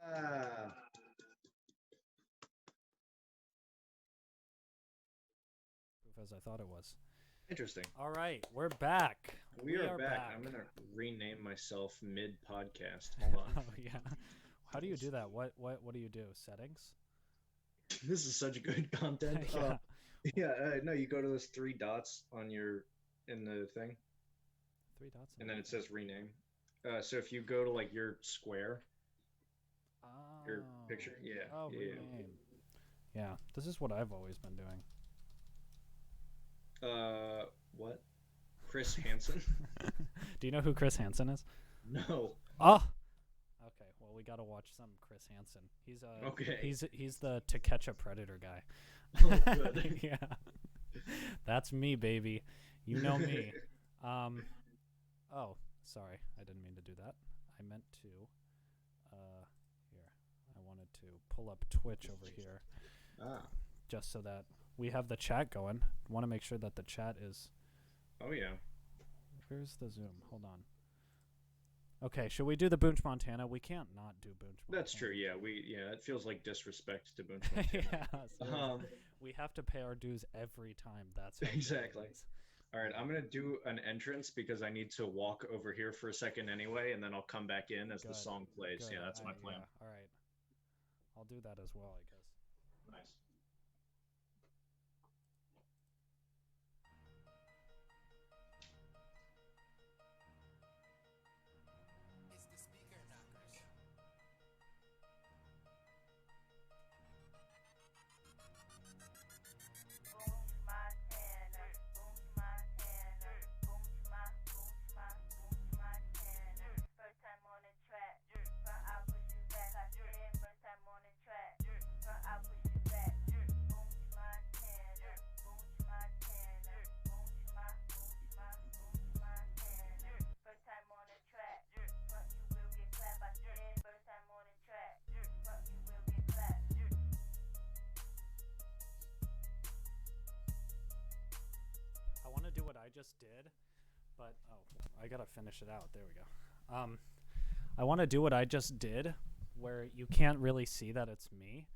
Ah, As I thought it was. interesting. All right, we're back. We We are are back. back. I'm gonna rename myself mid-podcast. Hold on. Oh yeah. How do you do that? What do you do? Settings? This is such good content. Yeah. Yeah. No, you go to those three dots on your in the thing, Three dots. and then it says rename. So if you go to like your square, your picture, Oh. yeah, Oh, yeah. rename. Yeah, this is what I've always been doing. What? Chris Hansen? Do you know who Chris Hansen is? No. Oh. Okay. Well, we gotta watch some Chris Hansen. Okay. He's the To Catch a Predator guy. Oh, good. Yeah. That's me, baby. You know me. Oh, sorry. I didn't mean to do that. I meant to. Here. I wanted to pull up Twitch over here, Ah. just so that we have the chat going. Want to make sure that the chat is. Oh yeah. Where's the Zoom? Hold on. Okay, should we do the Boonch Montana? We can't not do Boonch Montana. That's true. Yeah. It feels like disrespect to Boonch Montana. Yeah, Um. we have to pay our dues every time. That's how good it Exactly. is. All right, I'm gonna do an entrance because I need to walk over here for a second anyway, and then I'll come back in as the Good, song plays. good. Yeah, that's my plan. Yeah, all right. I'll do that as well, I guess. Nice. It's the speaker knockers. I want to do what I just did, but I gotta finish it out. There we go. I want to do what I just did, where you can't really see that it's me.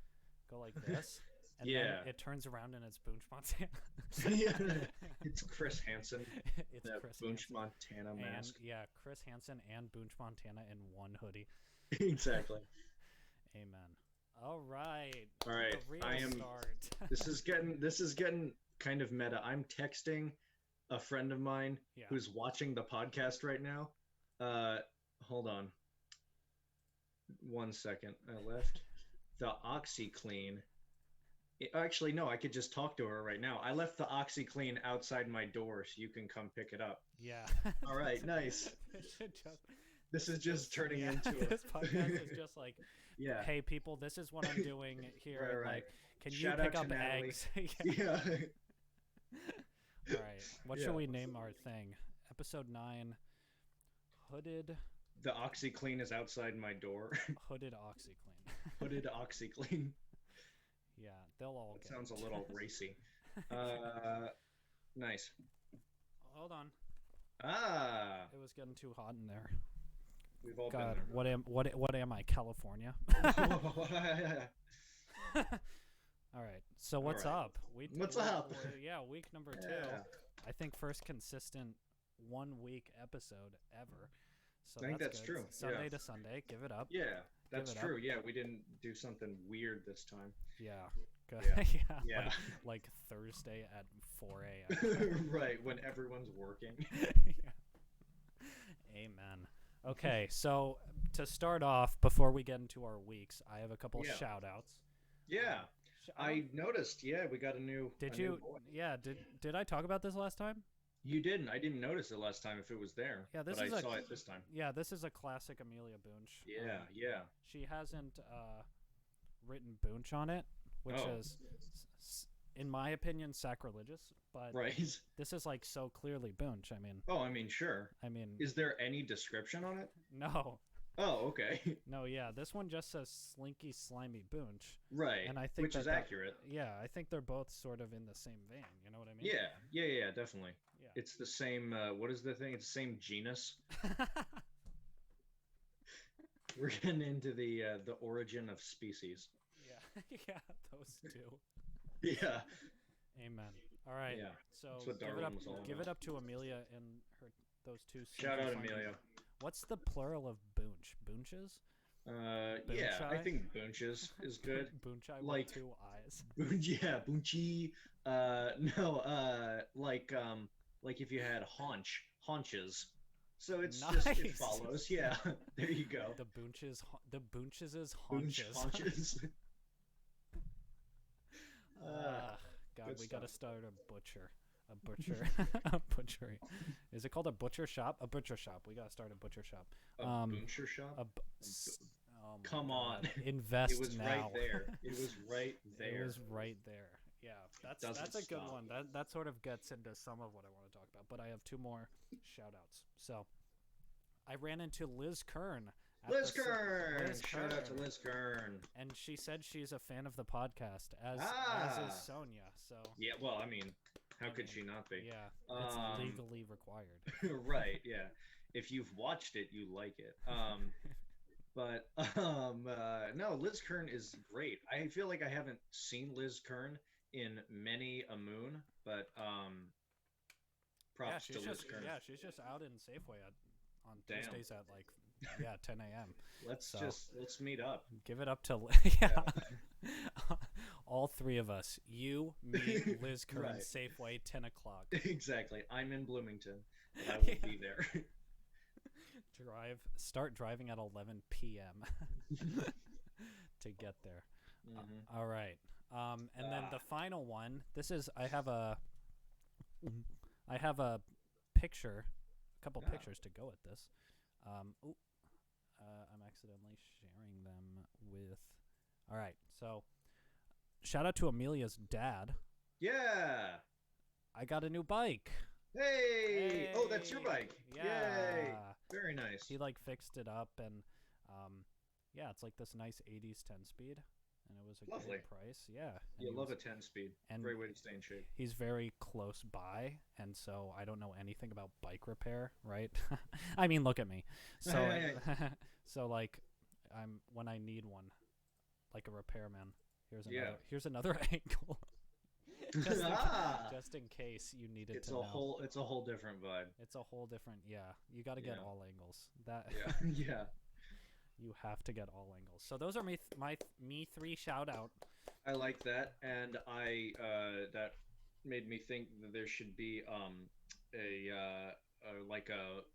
Go like this, and then Yeah. it turns around and it's Boonch Montana. Yeah, it's Chris Hansen, It's that Chris Boonch Hansen. Montana And mask. yeah, Chris Hansen and Boonch Montana in one hoodie. Exactly. Amen. All right. All right, The real I am. start. This is getting kind of meta. I'm texting a friend of mine Yeah. who's watching the podcast right now. Hold on. 1 second. I left the OxyClean. Actually, no, I could just talk to her right now. I left the OxyClean outside my door so you can come pick it up. Yeah. All right, nice. It should just, This is just turning yeah, into a this podcast is just like, yeah. hey people, this is what I'm doing here. Right. Like, can Shout you out pick to up Natalie. eggs? Yeah. All right. What Yeah. should we name our thing? Episode 9. Hooded The OxyClean is outside my door. Hooded OxyClean. Hooded OxyClean. Yeah, they'll all That get sounds a it. little racy. Nice. Hold on. Ah, It was getting too hot in there. we've all God, been what am I, California? there. All right. So what's right. up? What's up? Yeah, week number 2. Yeah. I think first consistent 1 week episode ever. So I think that's good. true, Sunday yeah. to Sunday, give it up. Yeah, that's it up. true. Yeah, we didn't do something weird this time. Yeah. Good. Yeah. Yeah. Yeah. Like Thursday at 4 a.m. Right, when everyone's working. Yeah. Amen. Okay, so to start off, before we get into our weeks, I have a couple Yeah. shout outs. Yeah, I noticed. Yeah, we got a new. Did a new you? boy. Yeah. Did I talk about this last time? You didn't. I didn't notice it last time if it was there. Yeah, this but is I a- saw it this time. Yeah, this is a classic Amelia Boonch. Yeah, yeah. She hasn't written Boonch on it, which Oh. is, in my opinion, sacrilegious. But Right. this is like so clearly Boonch. I mean, Oh, I mean, sure. Is there any description on it? no, Oh, okay. no, yeah. This one just says Slinky Slimy Boonch. Right. And I think which is that- accurate. Yeah, I think they're both sort of in the same vein. You know what I mean? Yeah, definitely. Yeah. It's the same. What is the thing? It's the same genus. We're getting into the origin of species. Yeah, yeah, those two. Yeah, Amen. All right. yeah. So That's what give it up. Darwin was all Give about. it up to Amelia and her those two Shout stinky out funny. Amelia. What's the plural of boonch? Boonches? Yeah, I Boonchai? think Boonches is good. Boonchai with Like two eyes. Yeah, Boonchi. No, like if you had haunches. So it's just it Nice. follows. Yeah, there you go. The Boonches' Boonch haunches. haunches. uh, God, good we stuff. gotta start a butcher. A butcher. A butchery. Is it called a butcher shop? A butcher shop. We gotta start a butcher shop. A Um, Booncher shop. a bu- oh my Come on, God. it Invest was now. right there. It was right It there. was right there. Yeah, Doesn't that's a good stop. one. That sort of gets into some of what I want to talk about. But I have two more shout outs. So I ran into Liz Kern at Liz the Kern. Liz Shout out to Kern. Liz Kern. And she said she's a fan of the podcast, as Ah, is Sonia. So yeah. Well, I mean, how I could mean, she not be? yeah, it's Um, legally required. right. Yeah. If you've watched it, you like it. But no, Liz Kern is great. I feel like I haven't seen Liz Kern in many a moon, but Yeah, props to she's Liz just Kern. she's just out in Safeway on Damn. Tuesdays at like 10 a.m. So Let's meet up. give it up to Yeah. all three of us. You, me, Liz Kern, Right. Safeway, 10 o'clock. Exactly. I'm in Bloomington, but I will Yeah. be there. Start driving at 11 p.m. to get there. Mhm. All right. And then the final one. This is I have a picture, a couple Ah. pictures to go with this. I'm accidentally sharing them with. All right. So, shout out to Amelia's dad. Yeah. I got a new bike. Hey. Oh, that's your bike. Yeah. Yay. Very nice. He like fixed it up and yeah, it's like this nice 80s 10-speed and it was a Lovely. great price. Yeah. And You he love was- a 10-speed. and Great way to stay in shape. he's very close by and so I don't know anything about bike repair, right? I mean, look at me. So Hey. so like when I need one like a repairman, Yeah. here's another angle. just, Ah. just in case you needed It's to a know. it's a whole different vibe. It's a whole different, yeah. You got to get Yeah. all angles. That Yeah. Yeah. you have to get all angles. So those are me three shout out. I like that, and I that made me think that there should be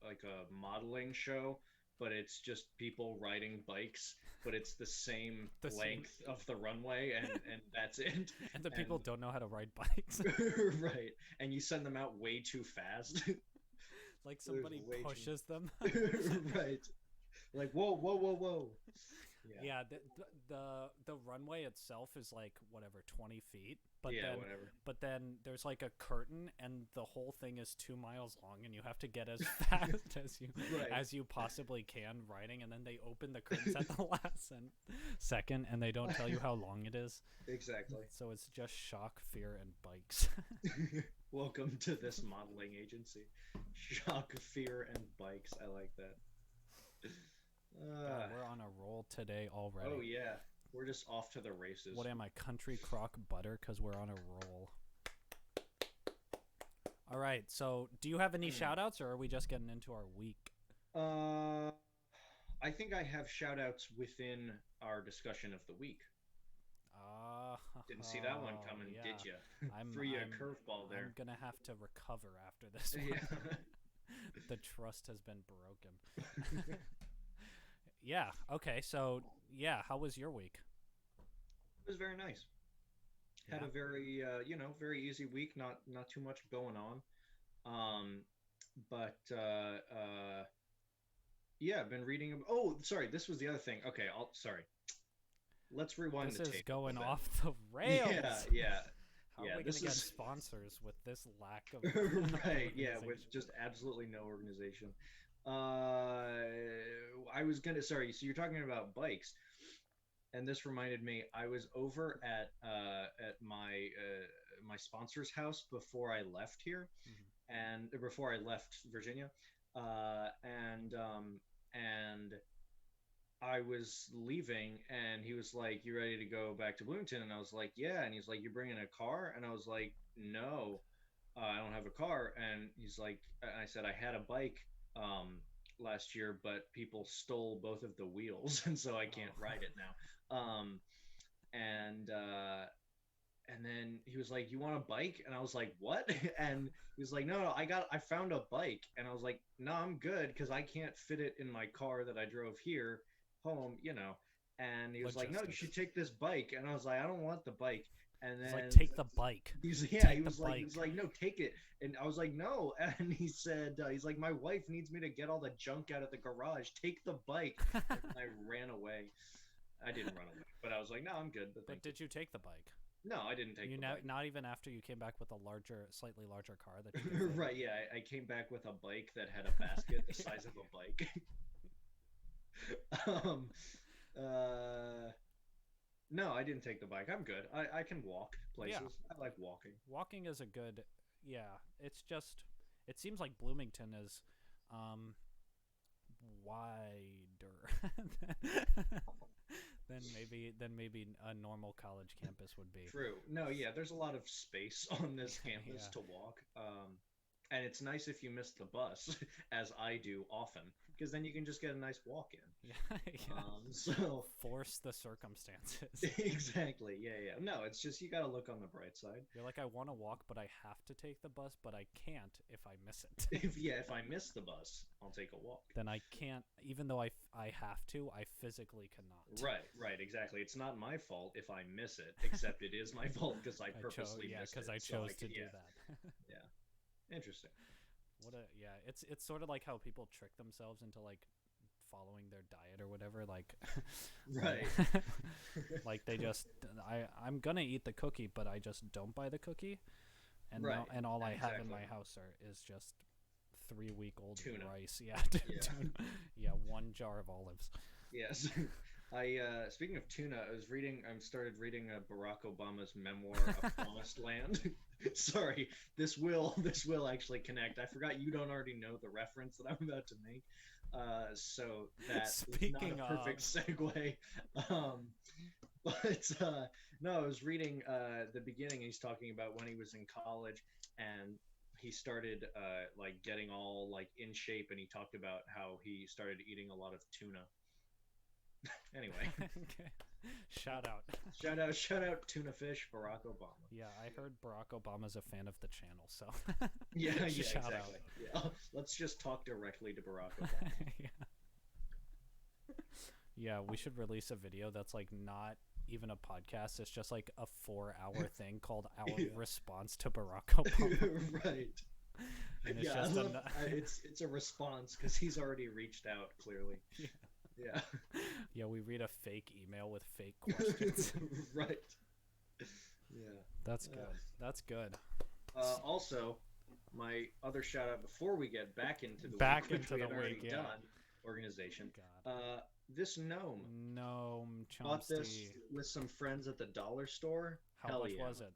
like a modeling show, but it's just people riding bikes, but it's the same The same- length of the runway, and that's it. And the people And- don't know how to ride bikes. Right, and you send them out way too fast. Like somebody way too- pushes them. Right, like whoa. Yeah, the runway itself is like whatever 20 feet, but Yeah, then whatever. but then there's like a curtain and the whole thing is 2 miles long and you have to get as fast Right. as you possibly can riding, and then they open the curtains at the last second and they don't tell you how long it is. Exactly. So it's just shock, fear, and bikes. Welcome to this modeling agency. Shock, fear, and bikes. I like that. God, we're on a roll today already. Oh yeah, we're just off to the races. What am I, country crock butter? Because we're on a roll. All right, so do you have any shout outs or are we just getting into our week? I think I have shout outs within our discussion of the week. Didn't see that one coming, yeah. did you? I'm, Threw you I'm- a curveball there. I'm going to have to recover after this one. Yeah. The trust has been broken. Yeah, okay, so, yeah, how was your week? It was very nice. Had Yeah. a very very easy week. Not too much going on. But yeah, I've been reading. Oh, sorry. This was the other thing. Okay, sorry. Let's rewind This the is tape. going a bit. off the rails. Yeah. How yeah, are we going this to get is- sponsors with this lack of Right, yeah, with organization? just absolutely no organization. I was gonna, sorry, so you're talking about bikes, and this reminded me, I was over at my my sponsor's house before I left here, and before I left Virginia, and I was leaving and he was like, "You ready to go back to Bloomington?" And I was like, "Yeah." And he's like, "You bringing a car?" And I was like, "No, I don't have a car." And he's like, I said, "I had a bike last year, but people stole both of the wheels, and so I can't Oh. ride it now." And and then he was like, "You want a bike?" And I was like, "What?" And he was like, "No, I found a bike." And I was like, "No, I'm good because I can't fit it in my car that I drove here home." And he was like, "No, you should Logistics. take this bike." And I was like, "I don't want the bike." And He's like, then take the bike. he Take the was like, bike. "No, take it." And I was like, "No." And he said, he's like, "My wife needs me to get all the junk out of the garage. Take the bike." And then I ran away. I didn't run away, but I was like, "No, I'm good, but But thank you." did you take the bike? No, I didn't take You the know, bike. not even after you came back with a larger, slightly larger car that you could fit in. Right, yeah, I came back with a bike that had a basket the Yeah. size of a bike. um, uh, no, I didn't take the bike. I'm good. I can walk Yeah. places. I like walking. Walking is a good. Yeah. It's just. It seems like Bloomington is, um, wider than maybe a normal college campus would be. True. No, yeah, there's a lot of space on this campus Yeah. to walk. And it's nice if you miss the bus, as I do often, because then you can just get a nice walk in. Yeah. Yeah. So Force the circumstances. exactly, yeah, yeah. No, it's just you got to look on the bright side. You're like, I want to walk, but I have to take the bus, but I can't if I miss it. If I miss the bus, I'll take a walk. Then I can't, even though I have to, I physically cannot. Right, right, exactly. It's not my fault if I miss it, except it is my fault because I I chose, purposely yeah, missed because it. I So chose to do yeah, that. yeah, interesting. What a yeah, it's sort of like how people trick themselves into like following their diet or whatever. Like, Right, like they just I'm gonna eat the cookie, but I just don't buy the cookie, and right, now and all I have in exactly. my house is just 3 week old Tuna. rice. Yeah, Yeah. yeah, 1 jar of olives. Yes. I speaking of tuna, I started reading Barack Obama's memoir, A Promised Land. Sorry, this will actually connect. I forgot you don't already know the reference that I'm about to make. So that is not Speaking a perfect of, segue. Um, but no, I was reading the beginning. He's talking about when he was in college and he started like getting all like in shape, and he talked about how he started eating a lot of tuna. Anyway, okay. Shout out. shout out tuna fish, Barack Obama. Yeah, I heard Barack Obama's a fan of the channel, so Yeah, yeah, shout out. exactly. Yeah, let's just talk directly to Barack Obama. Yeah. Yeah, we should release a video that's like not even a podcast. It's just like a 4 hour thing called Our Yeah. Response to Barack Obama. Right. And it's Yeah, just it's a response because he's already reached out clearly. yeah. Yeah. Yeah, we read a fake email with fake questions. Right. Yeah. That's good. That's good. Also, my other shout out before we get back into the Back week, which into we the had already week, yeah. done, organization. God. This gnome Gnome bought this Chomsky. with some friends at the dollar store. How Hell much yeah. was it?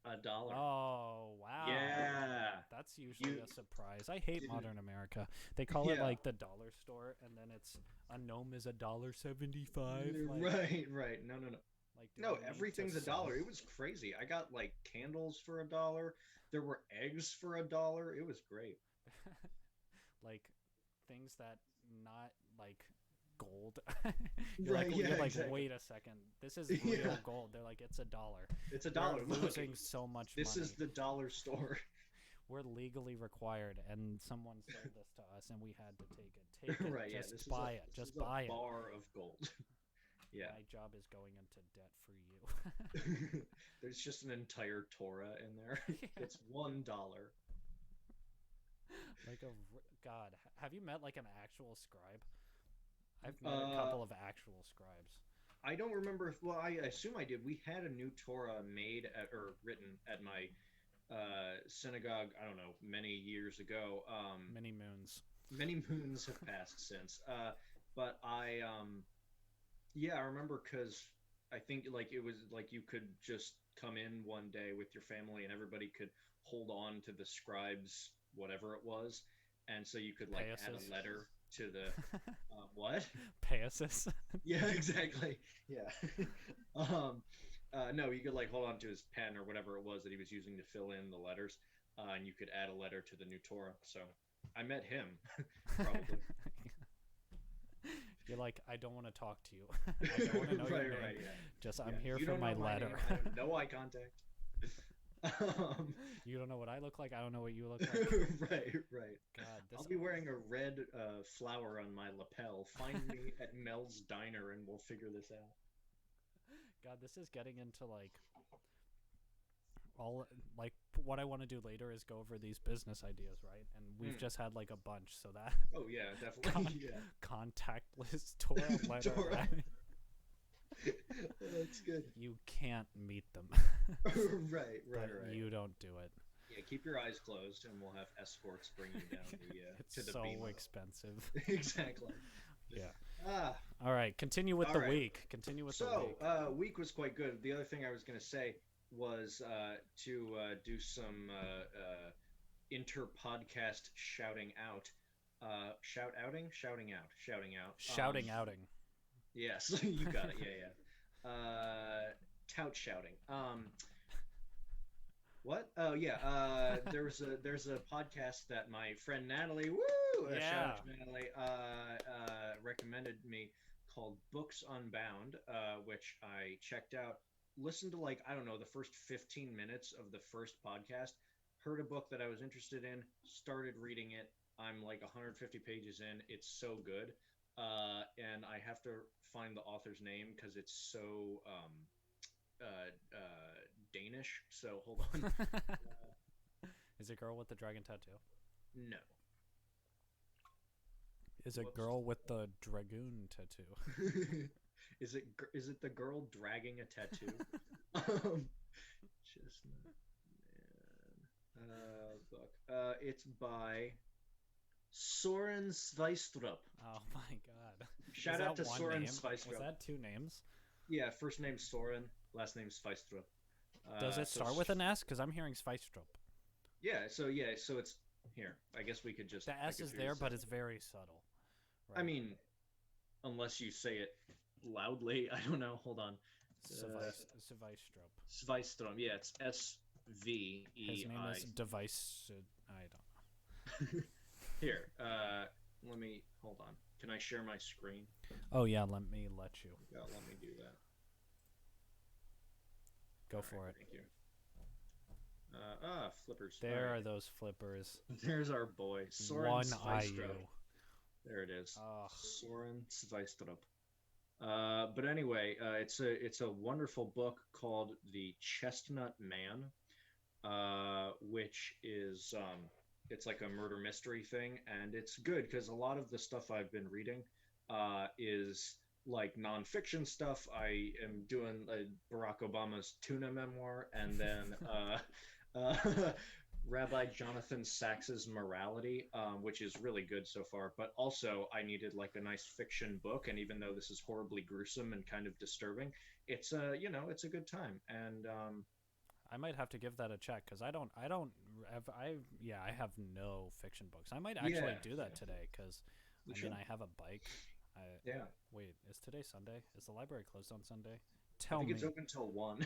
$1. Oh, wow. Yeah. That's usually You- a surprise. I hate Dude. modern America. They call it Yeah. like the dollar store, and then it's a gnome is $1.75. Like, Right, right. No, no, no. like do No, we need to everything's sell- $1. It was crazy. I got like candles for $1. There were eggs for $1. It was great. like things that not like gold. Right, yeah, you're like, exactly. wait a second, this is real Yeah. gold. They're like, it's $1. It's $1. We're Look, losing so much this money. is the dollar store. We're legally required, and someone sold this to us, and we had to take it. Take it. Right, yeah. Just This buy is it. this Just is buy a it. bar of gold. Yeah. My job is going into debt for you. There's just an entire Torah in there. Yeah. It's $1. Like God, have you met like an actual scribe? I've met a couple of actual scribes. I don't remember if, well, I assume I did. We had a new Torah made at, or written at my synagogue, I don't know, many years ago. Many moons. Many moons have passed since. But yeah, I remember because I think like it was like you could just come in one day with your family and everybody could hold on to the scribe's whatever it was. And so you could like add Payas's. a letter to the what? Pegasus. Yeah, exactly. Yeah. No, you could like hold on to his pen or whatever it was that he was using to fill in the letters, and you could add a letter to the new Torah. So I met him, probably. You're like, I don't want to talk to you. I don't want to know your name. Right, yeah. Just I'm Yeah. here You for don't my know letter. name, I have no eye contact. You don't know what I look like. I don't know what you look like. Right. God, this I'll be wearing a red flower on my lapel. Find me at Mel's Diner, and we'll figure this out. God, this is getting into like all like what I want to do later is go over these business ideas, right? And we've just had like a bunch, so that Oh yeah, definitely. Yeah. contactless Torah letter. Torah. Right? That's good. You can't meet them. Right. But you don't do it. Yeah, keep your eyes closed, and we'll have escorts bring you down It's to the so Bema. expensive. Exactly. Yeah. All right, continue with All the right. week. Continue with the week. So, week was quite good. The other thing I was going to say was to do some inter-podcast shouting out. Shouting out. Shouting outing. Yes, you got it. Yeah. Tout shouting. What? Oh yeah. There's a podcast that my friend Natalie, shout out to Natalie, recommended me called Books Unbound, which I checked out. Listened to like, I don't know, the first 15 minutes of the first podcast. Heard a book that I was interested in. Started reading it. I'm like 150 pages in. It's so good. And I have to find the author's name because it's so Danish. So hold on. Is it girl with the dragon tattoo? No. Is it girl with the dragoon tattoo? Is it the girl dragging a tattoo? Chestnut Man. Book. It's by Soren Sveistrup. Oh my god. Shout out to Soren Sveistrup. Was that two names? Yeah, first name Soren, last name Sveistrup. Does it start with an S? Because I'm hearing Sveistrup. Yeah, so it's here. I guess we could just. The S is there, but it's very subtle. Right? I mean, unless you say it loudly. I don't know. Hold on. Sveistrup. Sveistrup. Yeah, it's SVEI. His name is Device. I don't know. Here, let me hold on. Can I share my screen? Oh yeah, let you. Yeah, let me do that. Go for it. Thank you. Flippers. There are those flippers. There's our boy, Soren One Sveistrup. IU. There it is. Oh. Soren Sveistrup. But anyway, it's a wonderful book called The Chestnut Man, which is it's like a murder mystery thing, and it's good because a lot of the stuff I've been reading is like nonfiction stuff. I am doing Barack Obama's tuna memoir, and then Rabbi Jonathan Sachs's Morality, which is really good so far. But also, I needed like a nice fiction book, and even though this is horribly gruesome and kind of disturbing, it's it's a good time. And I might have to give that a check because I have no fiction books. I might actually do that today because I have a bike. Wait, is today Sunday? Is the library closed on Sunday? I think it's open till 1.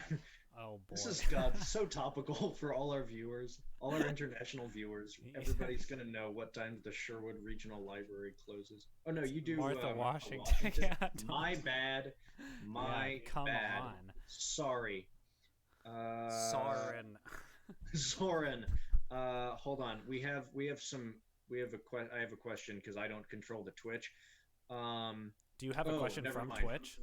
Oh boy. This is so topical for all our viewers, all our international viewers. Everybody's gonna know what time the Sherwood Regional Library closes. Oh no, you do Martha Washington. Yeah, my bad. Come bad. on. Sorry. Soren. Soren. Hold on. I have a question because I don't control the Twitch. Do you have a question from Twitch?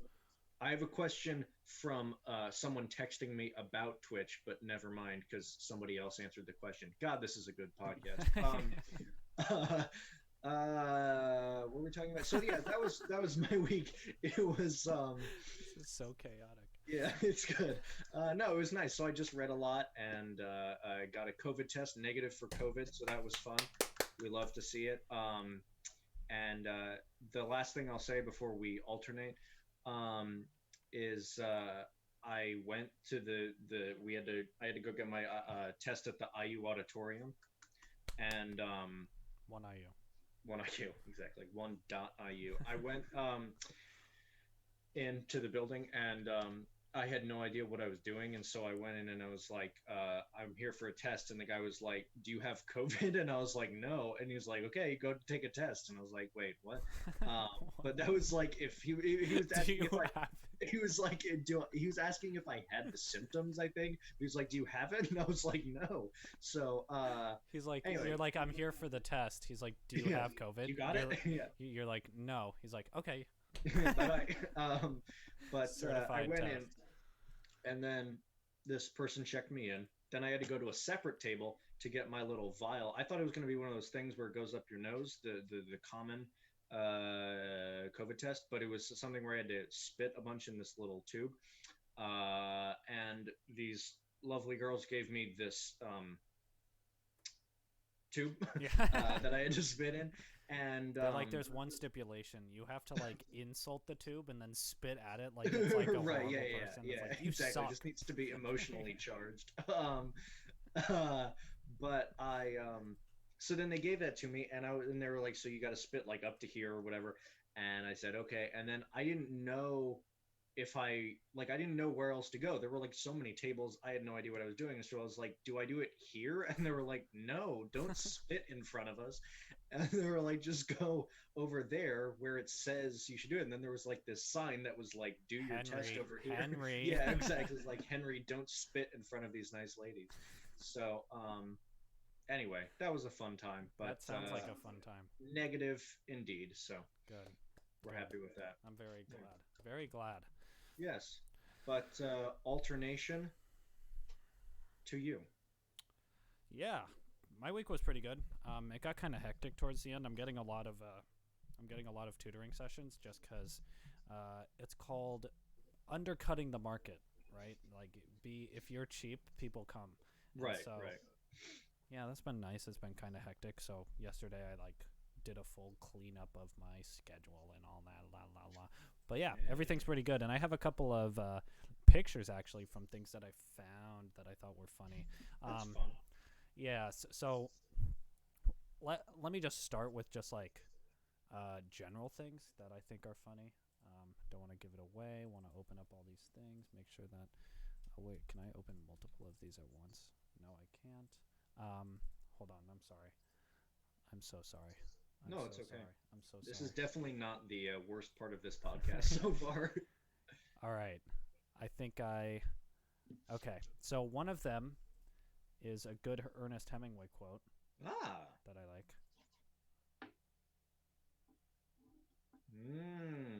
I have a question from someone texting me about Twitch, but never mind because somebody else answered the question. God, this is a good podcast. What were we talking about? So yeah, that was my week. It was This is so chaotic. Yeah, it's good. No, it was nice. So I just read a lot and I got a COVID test, negative for COVID, so that was fun. We love to see it. And the last thing I'll say before we alternate is I went to I had to go get my test at the IU auditorium, and One IU. One IU, exactly. 1.IU. I went into the building and I had no idea what I was doing, and so I went in and I was like, "I'm here for a test," and the guy was like, "Do you have COVID?" And I was like, "No," and he was like, "Okay, go take a test," and I was like, "Wait, what?" But that was like if he was Do asking you if I have he was like he was asking if I had the symptoms, I think. He was like, "Do you have it?" And I was like, "No." So He's like, anyway, you're like, I'm here for the test. He's like, do you yeah, have COVID? you got You're, it. Yeah. you're like, no. He's like, okay, Bye bye. But I certified went test. in, and then this person checked me in. Then I had to go to a separate table to get my little vial. I thought it was going to be one of those things where it goes up your nose, the common COVID test, but it was something where I had to spit a bunch in this little tube. And these lovely girls gave me this tube Yeah. that I had to spit in. And They're like, there's one stipulation. You have to like insult the tube and then spit at it like it's like a right, horrible yeah, person. yeah, It's yeah, like, you exactly. suck. It just needs to be emotionally charged. Uh, but so then they gave that to me, and they were like, so you got to spit like up to here or whatever, and I said okay, and then I didn't know if I didn't know where else to go. There were like so many tables, I had no idea what I was doing, so I was like, do I do it here? And they were like, no, don't spit in front of us. And they were like, just go over there where it says you should do it. And then there was like this sign that was like, do your test Henry, over here. Henry. Yeah, exactly. It's like, Henry, don't spit in front of these nice ladies. So anyway, that was a fun time, but That sounds like a fun time. negative indeed. So Good. we're Good. happy with that. I'm very glad. Very glad. Yes, but alternation to you. Yeah, my week was pretty good. It got kind of hectic towards the end. I'm getting a lot of tutoring sessions just because it's called undercutting the market, right? Like, if you're cheap, people come. And Right, so, right. yeah, that's been nice. It's been kind of hectic. So yesterday I like did a full cleanup of my schedule and all that, la la la. But yeah, everything's pretty good. And I have a couple of pictures actually from things that I found that I thought were funny. That's fun. Yeah, so let me just start with just like general things that I think are funny. Don't want to give it away. Want to open up all these things. Make sure that. Oh wait, can I open multiple of these at once? No, I can't. Hold on. I'm sorry. I'm so sorry. No, it's okay. Sorry. I'm so sorry. This is definitely not the worst part of this podcast so far. All right. I think Okay. So one of them is a good Ernest Hemingway quote that I like.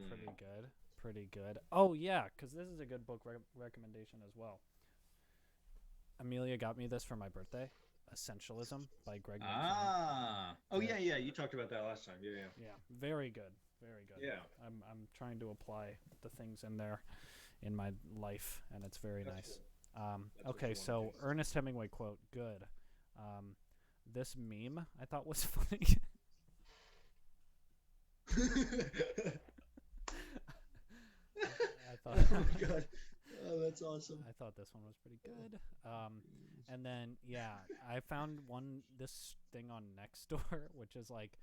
Pretty good. Pretty good. Oh, yeah, because this is a good book recommendation as well. Amelia got me this for my birthday. Essentialism by Greg McKeown. Oh yeah, yeah. You talked about that last time. Yeah, yeah. Yeah, very good. Very good. Yeah. I'm trying to apply the things in there in my life, and it's very That's nice. Cool. Okay, so Ernest Hemingway quote, good. This meme I thought was funny. I thought, oh my god. Oh, that's awesome. I thought this one was pretty good. And then I found this thing on Nextdoor, which is like.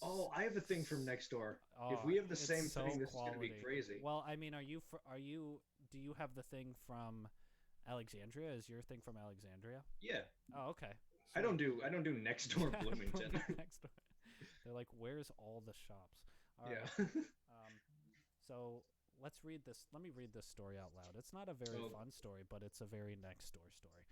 Oh, I have a thing from Nextdoor. Oh, if we have the same so thing, this quality. is gonna be crazy. Well, I mean, do you have the thing from Alexandria? Is your thing from Alexandria? Yeah. Oh, okay. I don't do Nextdoor Bloomington. Nextdoor. They're like, where's all the shops? All yeah. right. So let's read this. Let me read this story out loud. It's not a very fun story, but it's a very Nextdoor story.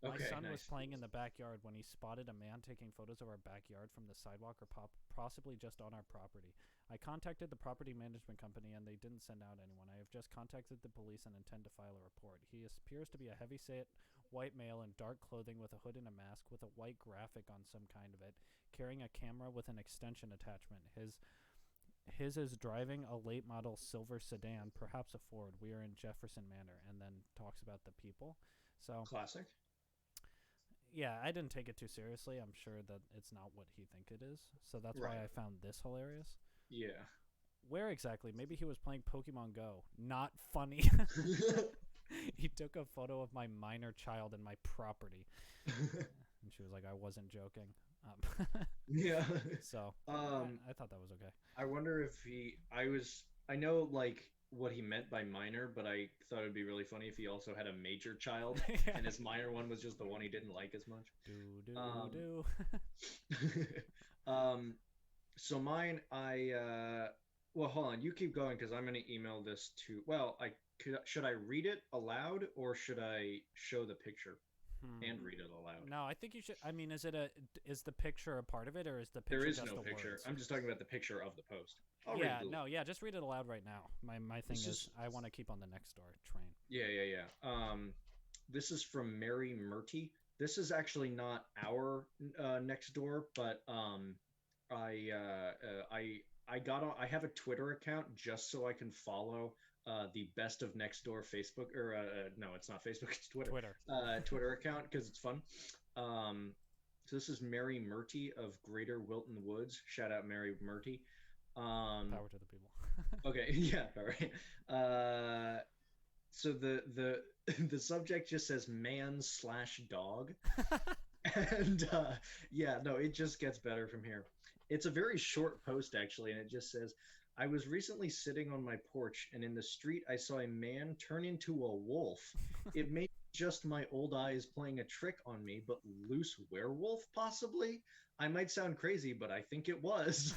My son was playing in the backyard when he spotted a man taking photos of our backyard from the sidewalk or possibly just on our property. I contacted the property management company and they didn't send out anyone. I have just contacted the police and intend to file a report. He appears to be a heavy-set white male in dark clothing with a hood and a mask with a white graphic on some kind of it, carrying a camera with an extension attachment. His is driving a late model silver sedan, perhaps a Ford. We are in Jefferson Manor, and then talks about the people. So classic. Yeah, I didn't take it too seriously. I'm sure that it's not what he think it is. So that's why I found this hilarious. Yeah. Where exactly? Maybe he was playing Pokemon Go. Not funny. He took a photo of my minor child and my property. and she was like, I wasn't joking. Yeah. So Um, I thought that was okay. I wonder if I know like what he meant by minor, but I thought it'd be really funny if he also had a major child Yeah. and his minor one was just the one he didn't like as much. Do do Um, do. um, so mine, well, hold on, you keep going because I'm gonna email this to. Well, should I read it aloud or should I show the picture and read it aloud? No, I think you should. I mean, is the picture a part of it, or is the There picture is just no the picture. words? I'm just talking about the picture of the post. I'll read Yeah, it. no, yeah, just read it aloud right now. My thing This is, is I want to keep on the next door train. yeah. This is from Mary Murty. This is actually not our next door, but I I have a Twitter account just so I can follow the best of next door Facebook or no, it's not Facebook, it's Twitter. Twitter. Twitter account because it's fun. So this is Mary Murty of Greater Wilton Woods. Shout out Mary Murty. Power to the people. Okay, yeah, all right. So the the subject just says man/dog, and yeah, no, it just gets better from here. It's a very short post actually, and it just says, "I was recently sitting on my porch, and in the street I saw a man turn into a wolf. It may be just my old eyes playing a trick on me, but loose werewolf possibly. I might sound crazy, but I think it was."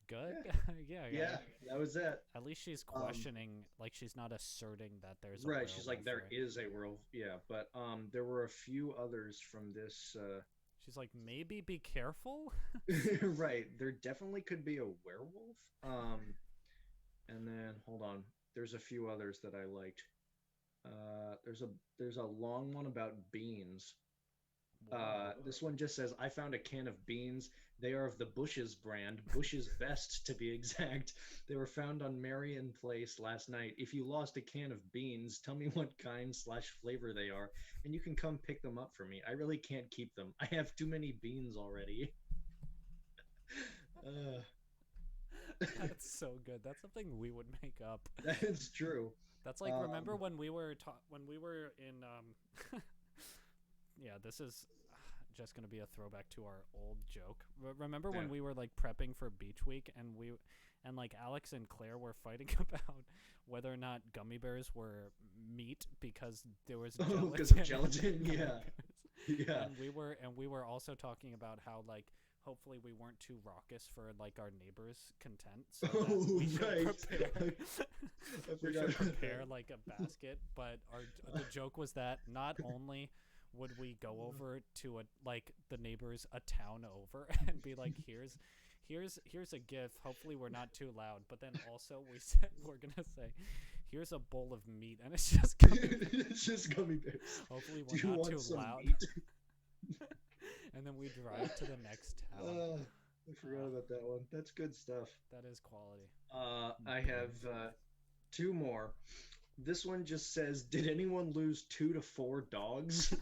Good. Yeah, that was it. At least she's questioning, like she's not asserting that there's a Right, she's like, werewolf, there right? is a werewolf. Yeah, but there were a few others from this. She's like, maybe be careful. Right, there definitely could be a werewolf. And then hold on, there's a few others that I liked. There's a long one about beans. This one just says, I found a can of beans. They are of the Bush's brand, Bush's Best to be exact. They were found on Marion Place last night. If you lost a can of beans, tell me what kind/flavor they are, and you can come pick them up for me. I really can't keep them. I have too many beans already. That's so good. That's something we would make up. That is true. That's like, remember when we were in yeah, this is just going to be a throwback to our old joke. Remember when we were like prepping for beach week and like Alex and Claire were fighting about whether or not gummy bears were meat because there was gelatin. Because of gelatin, yeah. Yeah. And we were also talking about how like hopefully we weren't too raucous for like our neighbors' content. So that we should prepare like a basket. But the joke was that not only would we go over to the neighbors a town over and be like, here's a gift. Hopefully we're not too loud. But then also we said we're gonna say, here's a bowl of meat, and it's just it's just gummy bears. Hopefully we're not too loud. And then we drive to the next town. I forgot about that one. That's good stuff. That is quality. I have two more. This one just says, did anyone lose 2 to 4 dogs?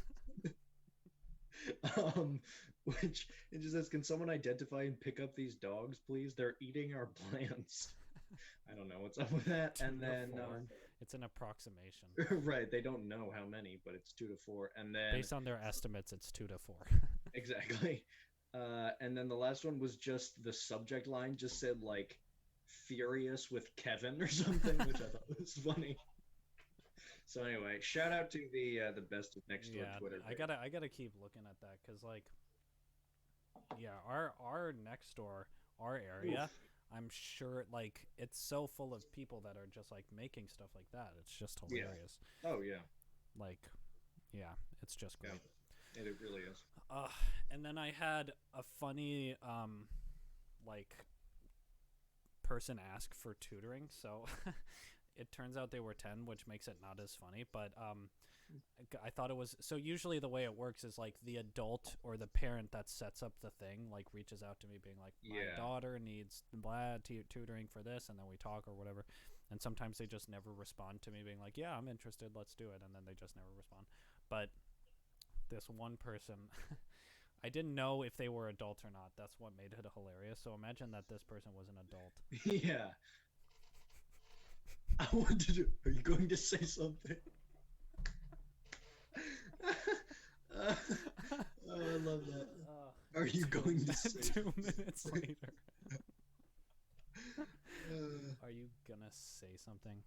Which it just says, can someone identify and pick up these dogs, please? They're eating our plants. I don't know what's up with that. And then it's an approximation. Right, they don't know how many, but it's 2 to 4. And then based on their estimates, it's 2 to 4. Exactly. And then the last one was just the subject line just said like furious with Kevin or something, which I thought was funny. So anyway, shout out to the best of next door Twitter page. I gotta keep looking at that because like, yeah, our next door, our area, oof. I'm sure like it's so full of people that are just like making stuff like that. It's just hilarious. Yeah. Oh yeah. Like, yeah, it's just great. Yeah. It really is. And then I had a funny like person ask for tutoring, so it turns out they were 10, which makes it not as funny, but I thought it was, so usually the way it works is like the adult or the parent that sets up the thing like reaches out to me being like, my daughter needs tutoring for this, and then we talk or whatever, and sometimes they just never respond to me being like, yeah, I'm interested, let's do it, and then they just never respond. But this one person I didn't know if they were adults or not. That's what made it hilarious. So imagine that this person was an adult. Yeah. I wanted to. Are you going to say something? Are you going to say 2 minutes later? Are you gonna say something?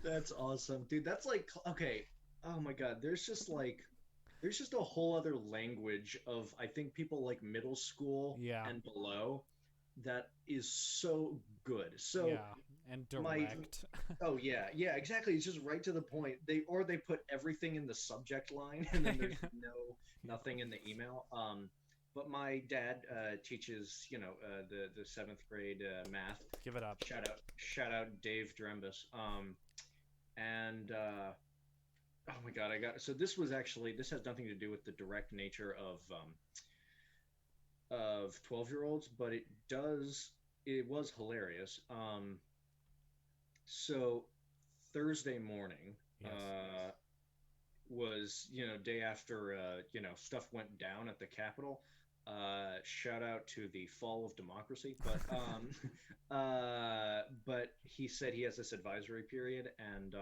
That's awesome, dude. That's like, okay. Oh my God. There's just a whole other language of, I think, people like middle school Yeah. and below that is so good. So Yeah, and my direct. oh yeah, yeah, exactly. It's just right to the point. They put everything in the subject line, and then there's nothing in the email. But my dad teaches, the seventh grade math. Give it up. Shout out Dave Drembus. And oh my God, so this has nothing to do with the direct nature of 12-year-olds, but it was hilarious. So Thursday morning, Yes. was, day after, stuff went down at the Capitol. Shout out to the fall of democracy, but but he said he has this advisory period, and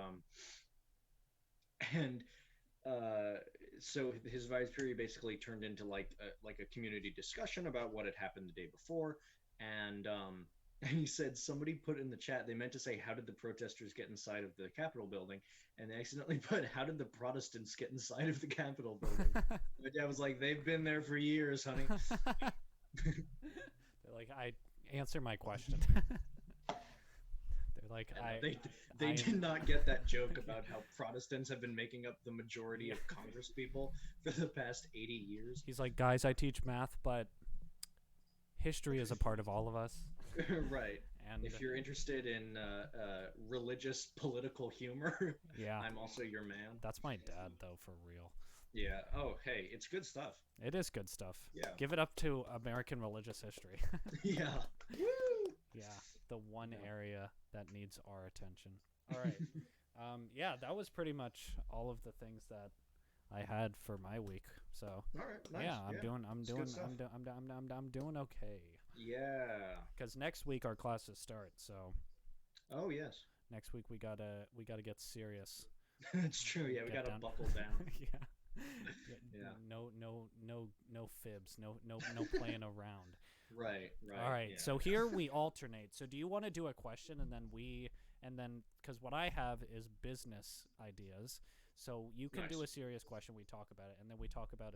so his advisory period basically turned into like a community discussion about what had happened the day before, and and he said somebody put in the chat, they meant to say, how did the protesters get inside of the Capitol building, and they accidentally put, how did the Protestants get inside of the Capitol building. My dad was like, they've been there for years, honey. They're like, I answer my question. They're like, they did not get that joke about how Protestants have been making up the majority of Congress people for the past 80 years. He's like, guys, I teach math, but history is a part of all of us. Right. And if you're interested in religious political humor, yeah, I'm also your man. That's my dad, though, for real. Yeah. Oh, hey, it's good stuff. It is good stuff. Yeah. Give it up to American religious history. Yeah. Woo! Yeah, the one area that needs our attention. All right. Yeah, that was pretty much all of the things that I had for my week. So, all right, nice. Yeah, I'm doing okay. Yeah. Because next week our classes start. So. Oh yes. Next week we gotta get serious. That's true. Yeah, we gotta buckle down. Yeah. Yeah. No fibs. No playing around. Right. All right. Yeah. So here we alternate. So do you want to do a question and then because what I have is business ideas. So you can do a serious question. We talk about it, and then we talk about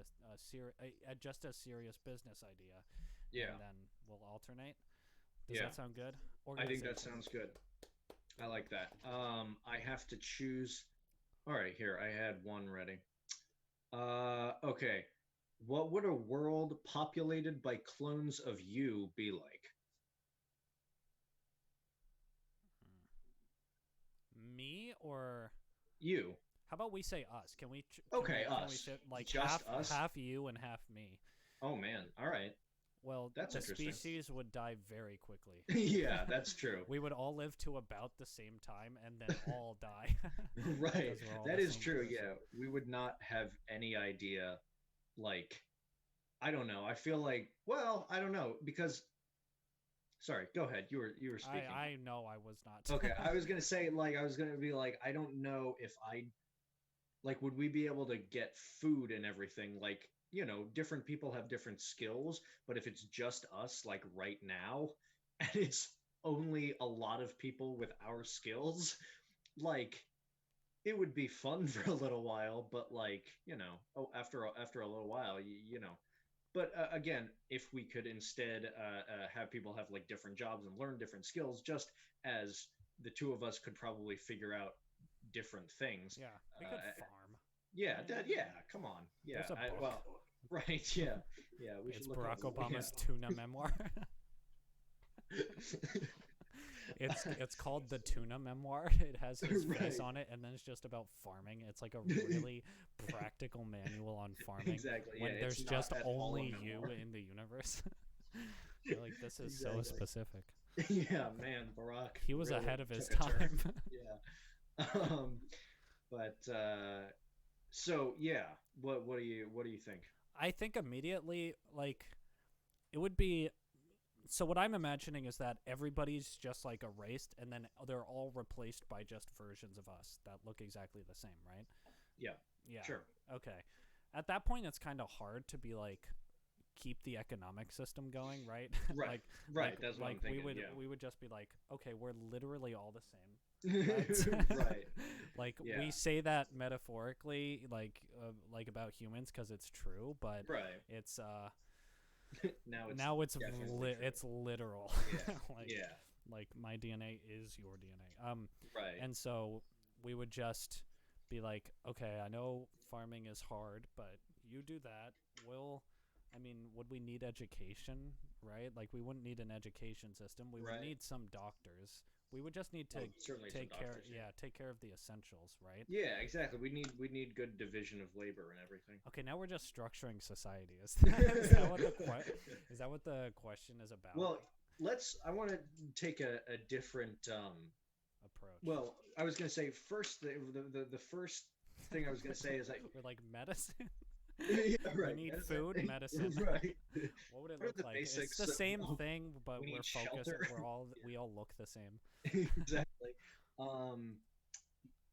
just a serious business idea. Yeah. And then we'll alternate. Does that sound good? I think that sounds good. I like that. I have to choose. All right, here. I had one ready. Okay. What would a world populated by clones of you be like? Me or you? How about we say us? Can we? Us. Like just us? half you and half me. Oh man! All right. Well, that's the species would die very quickly. Yeah, that's true. We would all live to about the same time and then all die. Right. That is true. Person. Yeah, we would not have any idea. Like, I don't know. I feel like, well, I don't know, because. Sorry, go ahead. You were speaking. I know I was not. Okay, I was gonna say, I don't know if would we be able to get food and everything? Like, different people have different skills, but if it's just us, like right now, and it's only a lot of people with our skills, like, it would be fun for a little while, but after a little while, But again, if we could instead have people have like different jobs and learn different skills, just as the two of us could probably figure out different things. Yeah, we could farm. Yeah, come on. Yeah, right. Yeah. We should. It's look Barack Obama's tuna memoir. It's called The Tuna Memoir. It has his face on it, and then it's just about farming. It's like a really practical manual on farming. Exactly. When there's just only you in the universe. You're like, this is so specific. Yeah, man, Barack. He was ahead of his time. Yeah. But so yeah, what do you think? I think immediately, like, it would be. So what I'm imagining is that everybody's just like erased, and then they're all replaced by just versions of us that look exactly the same, right? Yeah. Yeah. Sure. Okay. At that point, it's kind of hard to be like, keep the economic system going, right? Right. like Right. like That's what I'm like thinking. we would just be like, okay, we're literally all the same. Yeah. Let's- Right. like Yeah. we say that metaphorically, like about humans, because it's true, but Right. it's Now it's now definitely true. it's literal. Yeah. like Yeah. like my DNA is your DNA. Right. And so we would just be like, okay, I know farming is hard, but you do that. Would we need education, right? Like, we wouldn't need an education system. We would Right. need some doctors. We would just need to Certainly some take care, doctors, yeah. take care of the essentials, right? Yeah, exactly. We need good division of labor and everything. Okay, now we're just structuring society. Is that what the question is about? Well, I want to take a different approach. well, I was going to say first the first thing I was going to say is we're like medicine. yeah, right. We need food, medicine. Right. What would it What are look the like? It's basics the of- same thing, but we we're need focused. shelter. We all look the same. Exactly.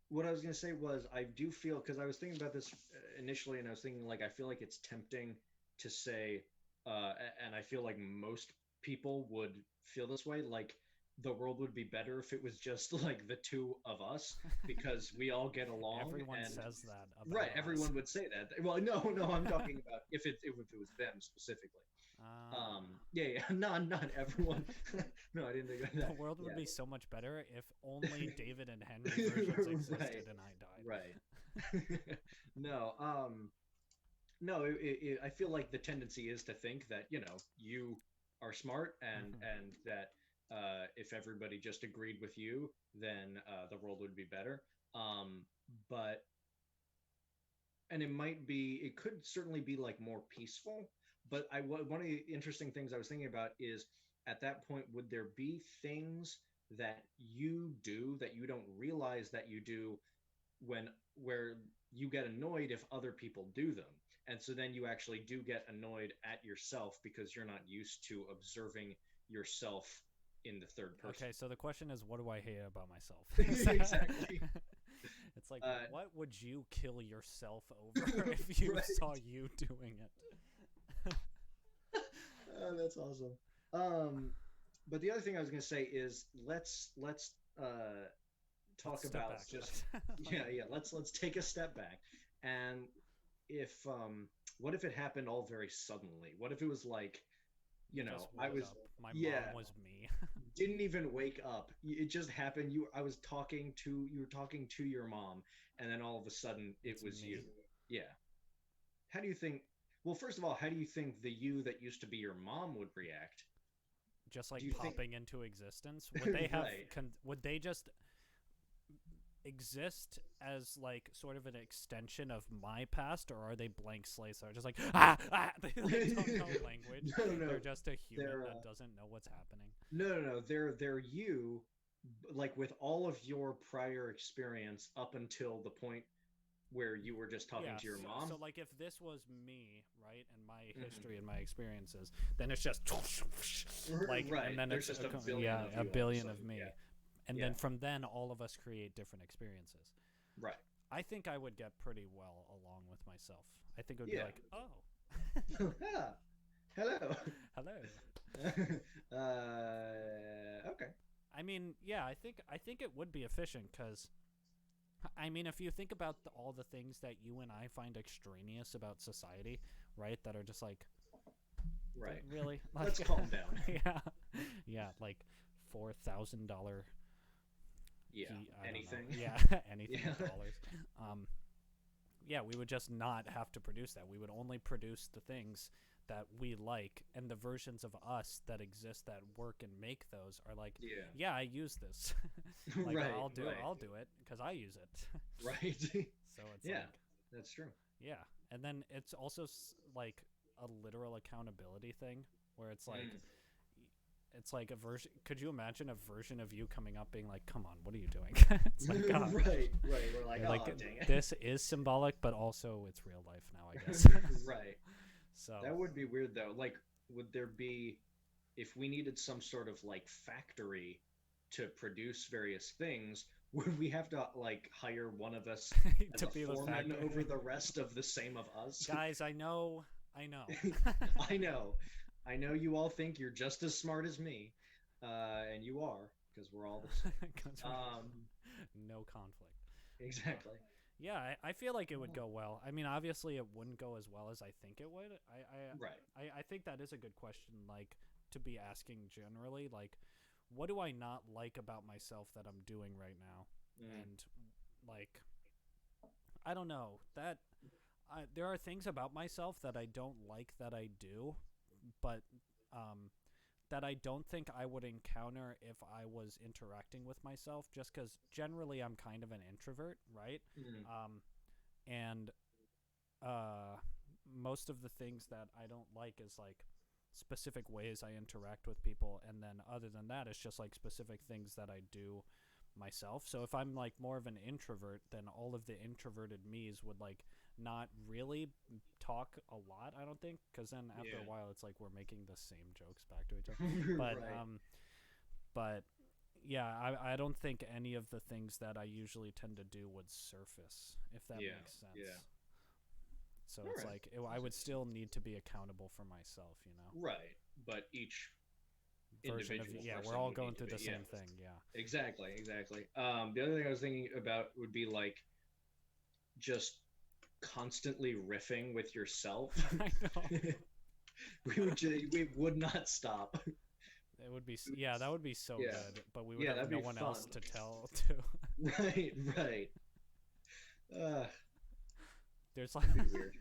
What I was going to say was I do feel, because I was thinking about this initially, and I was thinking like I feel like it's tempting to say, and I feel like most people would feel this way, like the world would be better if it was just like the two of us, because we all get along. Everyone and, said that about right. us. Everyone would say that. Well, no, I'm talking about if it was them specifically. Yeah, not everyone. No, I didn't think of that. The world would Yeah. be so much better if only David and Henry versions existed Right. and I died. Right. No. No. I feel like the tendency is to think that you are smart and Mhm. and that if everybody just agreed with you, then the world would be better. But and it could certainly be like more peaceful. But one of the interesting things I was thinking about is at that point, would there be things that you do that you don't realize that you do where you get annoyed if other people do them? And so then you actually do get annoyed at yourself because you're not used to observing yourself in the third person. Okay, so the question is, what do I hate about myself? Exactly. It's like, Uh, what would you kill yourself over if you Right. saw you doing it? Oh, that's awesome. But the other thing I was going to say is let's talk Let's step about back. just yeah. Let's take a step back, and if what if it happened all very suddenly? What if it was like, Just I woke was up. My yeah. mom was me. didn't even wake up. It just happened. You were talking to your mom, and then all of a sudden it It's was me. you. Yeah. How do you think? Well, first of all, how do you think the you that used to be your mom would react? Just like Do you think- popping into existence. Would they have? Right. Would they just exist as like sort of an extension of my past, or are they blank slates that are just like they like, don't know language? No. They're just a human They're, that doesn't know what's happening. No. They're you, like with all of your prior experience up until the point where you were just talking to your mom. So like if this was me, right, and my Mhm. history and my experiences, then it's just like, Right. and then There's it's just a billion of you all a of a billion of sudden, me, yeah. and Yeah. then from then all of us create different experiences. Right. I think I would get pretty well along with myself. I think it would Yeah. be like, oh, Ah, hello. hello. Okay. I mean, yeah, I think it would be efficient because, I mean, if you think about all the things that you and I find extraneous about society, right, that are just like, Right. really, Let's Like, calm down. yeah, like $4,000. Yeah. I don't know. Anything. Yeah, anything Yeah. in dollars. Yeah, we would just not have to produce that. We would only produce the things that we like, and the versions of us that exist that work and make those are like, Yeah. yeah, I use this. Like, Right, I'll do right. it because I use it. Right. So it's Yeah. like, That's true. yeah, and then it's also like a literal accountability thing where it's like. Mm. It's like a version. Could you imagine a version of you coming up being like, "Come on, what are you doing?" It's like, God. Right. We're like, You're oh, like, dang it. this is symbolic, but also it's real life now, I guess. Right. So That would be weird though. Like, would there be, if we needed some sort of like factory to produce various things, would we have to like hire one of us as to a be the foreman factory. over the rest of the same of us? Guys, I know I know. I know you all think you're just as smart as me, and you are, because we're all the same. 'Cause no conflict. Exactly. Yeah, I feel like it would go well. I mean, obviously, it wouldn't go as well as I think it would. Right. I think that is a good question, like, to be asking generally. Like, what do I not like about myself that I'm doing right now? And, like, I don't know. There are things about myself that I don't like that I do, but that I don't think I would encounter if I was interacting with myself, just because generally I'm kind of an introvert, right? And most of the things that I don't like is like specific ways I interact with people, and then other than that, it's just like specific things that I do myself. So if I'm like more of an introvert, then all of the introverted me's would like not really talk a lot, I don't think, because then after a while it's like we're making the same jokes back to each other. But but yeah, I don't think any of the things that I usually tend to do would surface, if that makes sense. So it's like I would still need to be accountable for myself, you know. Right, but each Version of we're all going through the same thing. Exactly. The other thing I was thinking about would be like just constantly riffing with yourself. I know. we would not stop. It would be that would be so good, but we would have no one else to tell to. Right. There's like weird.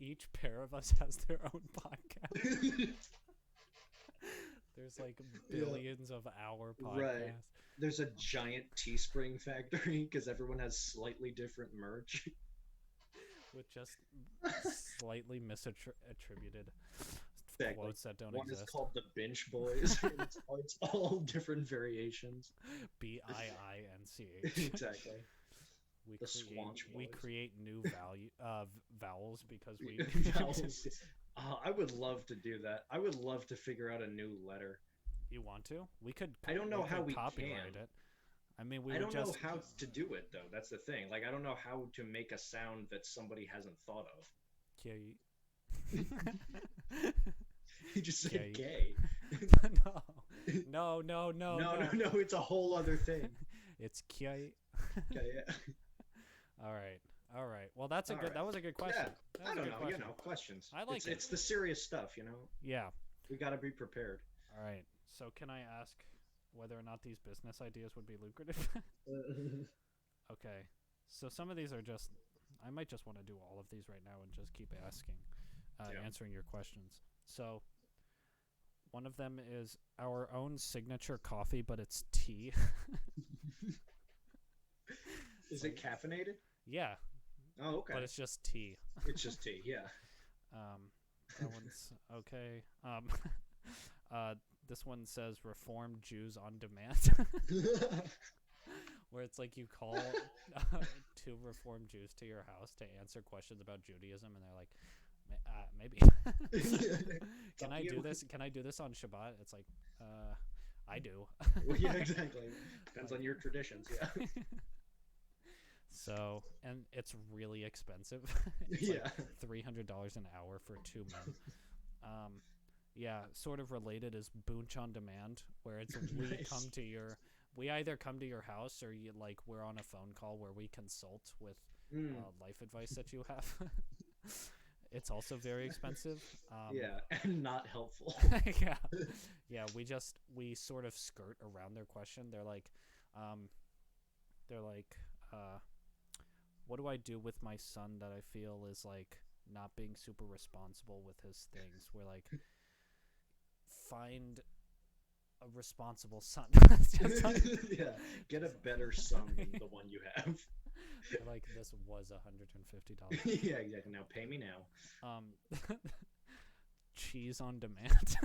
Each pair of us has their own podcast. There's like billions of our podcasts. Right. There's a giant Teespring factory because everyone has slightly different merch. With just slightly misattributed quotes that don't One exist. Is called the Boonch Boys. It's all different variations. BIINCH. Exactly. We create new vowels because we vowels. I would love to do that. I would love to figure out a new letter. You want to? We could. I don't know how we copyright can. it. I mean, I don't know how to do it though. That's the thing. Like, I don't know how to make a sound that somebody hasn't thought of. You just said gay. No. No. It's a whole other thing. It's kye. Yeah. All right. Well, that was a good question. Yeah. I don't know. Questions. I like it. It's the serious stuff, Yeah. We got to be prepared. All right. So can I ask whether or not these business ideas would be lucrative? Okay. So some of these are just, I might just want to do all of these right now and just keep asking, answering your questions. So one of them is our own signature coffee, but it's tea. Is it caffeinated? Yeah. Oh, okay. But it's just tea. It's just tea, yeah. That one's okay. This one says Reformed Jews on Demand. Where it's like you call two Reformed Jews to your house to answer questions about Judaism, and they're like, maybe. Can I do this? Can I do this on Shabbat? It's like, I do. Well, yeah, exactly. Depends on your traditions, yeah. So, and it's really expensive. It's like $300 an hour for 2 men. Yeah, sort of related is Boonch on Demand, where it's we either come to your house or we're on a phone call where we consult with life advice that you have. It's also very expensive. And not helpful. Yeah. We sort of skirt around their question. They're like, what do I do with my son that I feel is like not being super responsible with his things? We're like, find a responsible son. Get a better son than the one you have. Like, this was $150. Yeah, exactly. Now pay me now. Cheese on demand.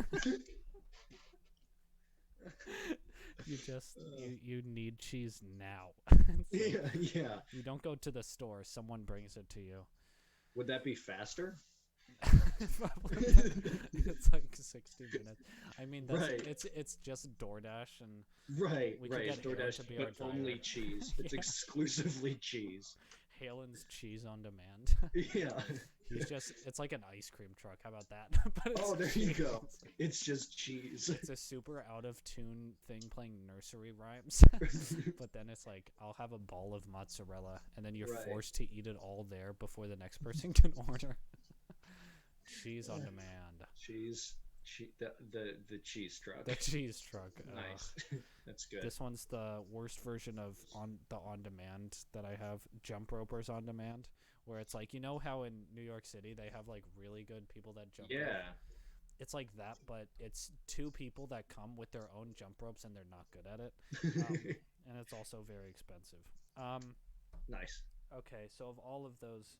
You need cheese now. Yeah. You don't go to the store, someone brings it to you. Would that be faster? Probably. It's like 60 minutes. I mean, it's just DoorDash, and right. we could get DoorDash, to be but only cheese. It's exclusively cheese. Halen's Cheese on Demand. Yeah. It's like an ice cream truck. How about that? But Oh, there cheese. you go. It's just cheese. It's a super out of tune thing playing nursery rhymes. But then it's like, I'll have a ball of mozzarella, and then you're Right. forced to eat it all there before the next person can order. Cheese on demand. Cheese. The cheese truck. The cheese truck. Nice. That's good. This one's the worst version of on demand that I have. Jump ropers on demand, where it's like, you know how in New York City they have like really good people that jump rope? Yeah. It's like that, but it's two people that come with their own jump ropes and they're not good at it. And it's also very expensive. Nice. Okay, so of all of those,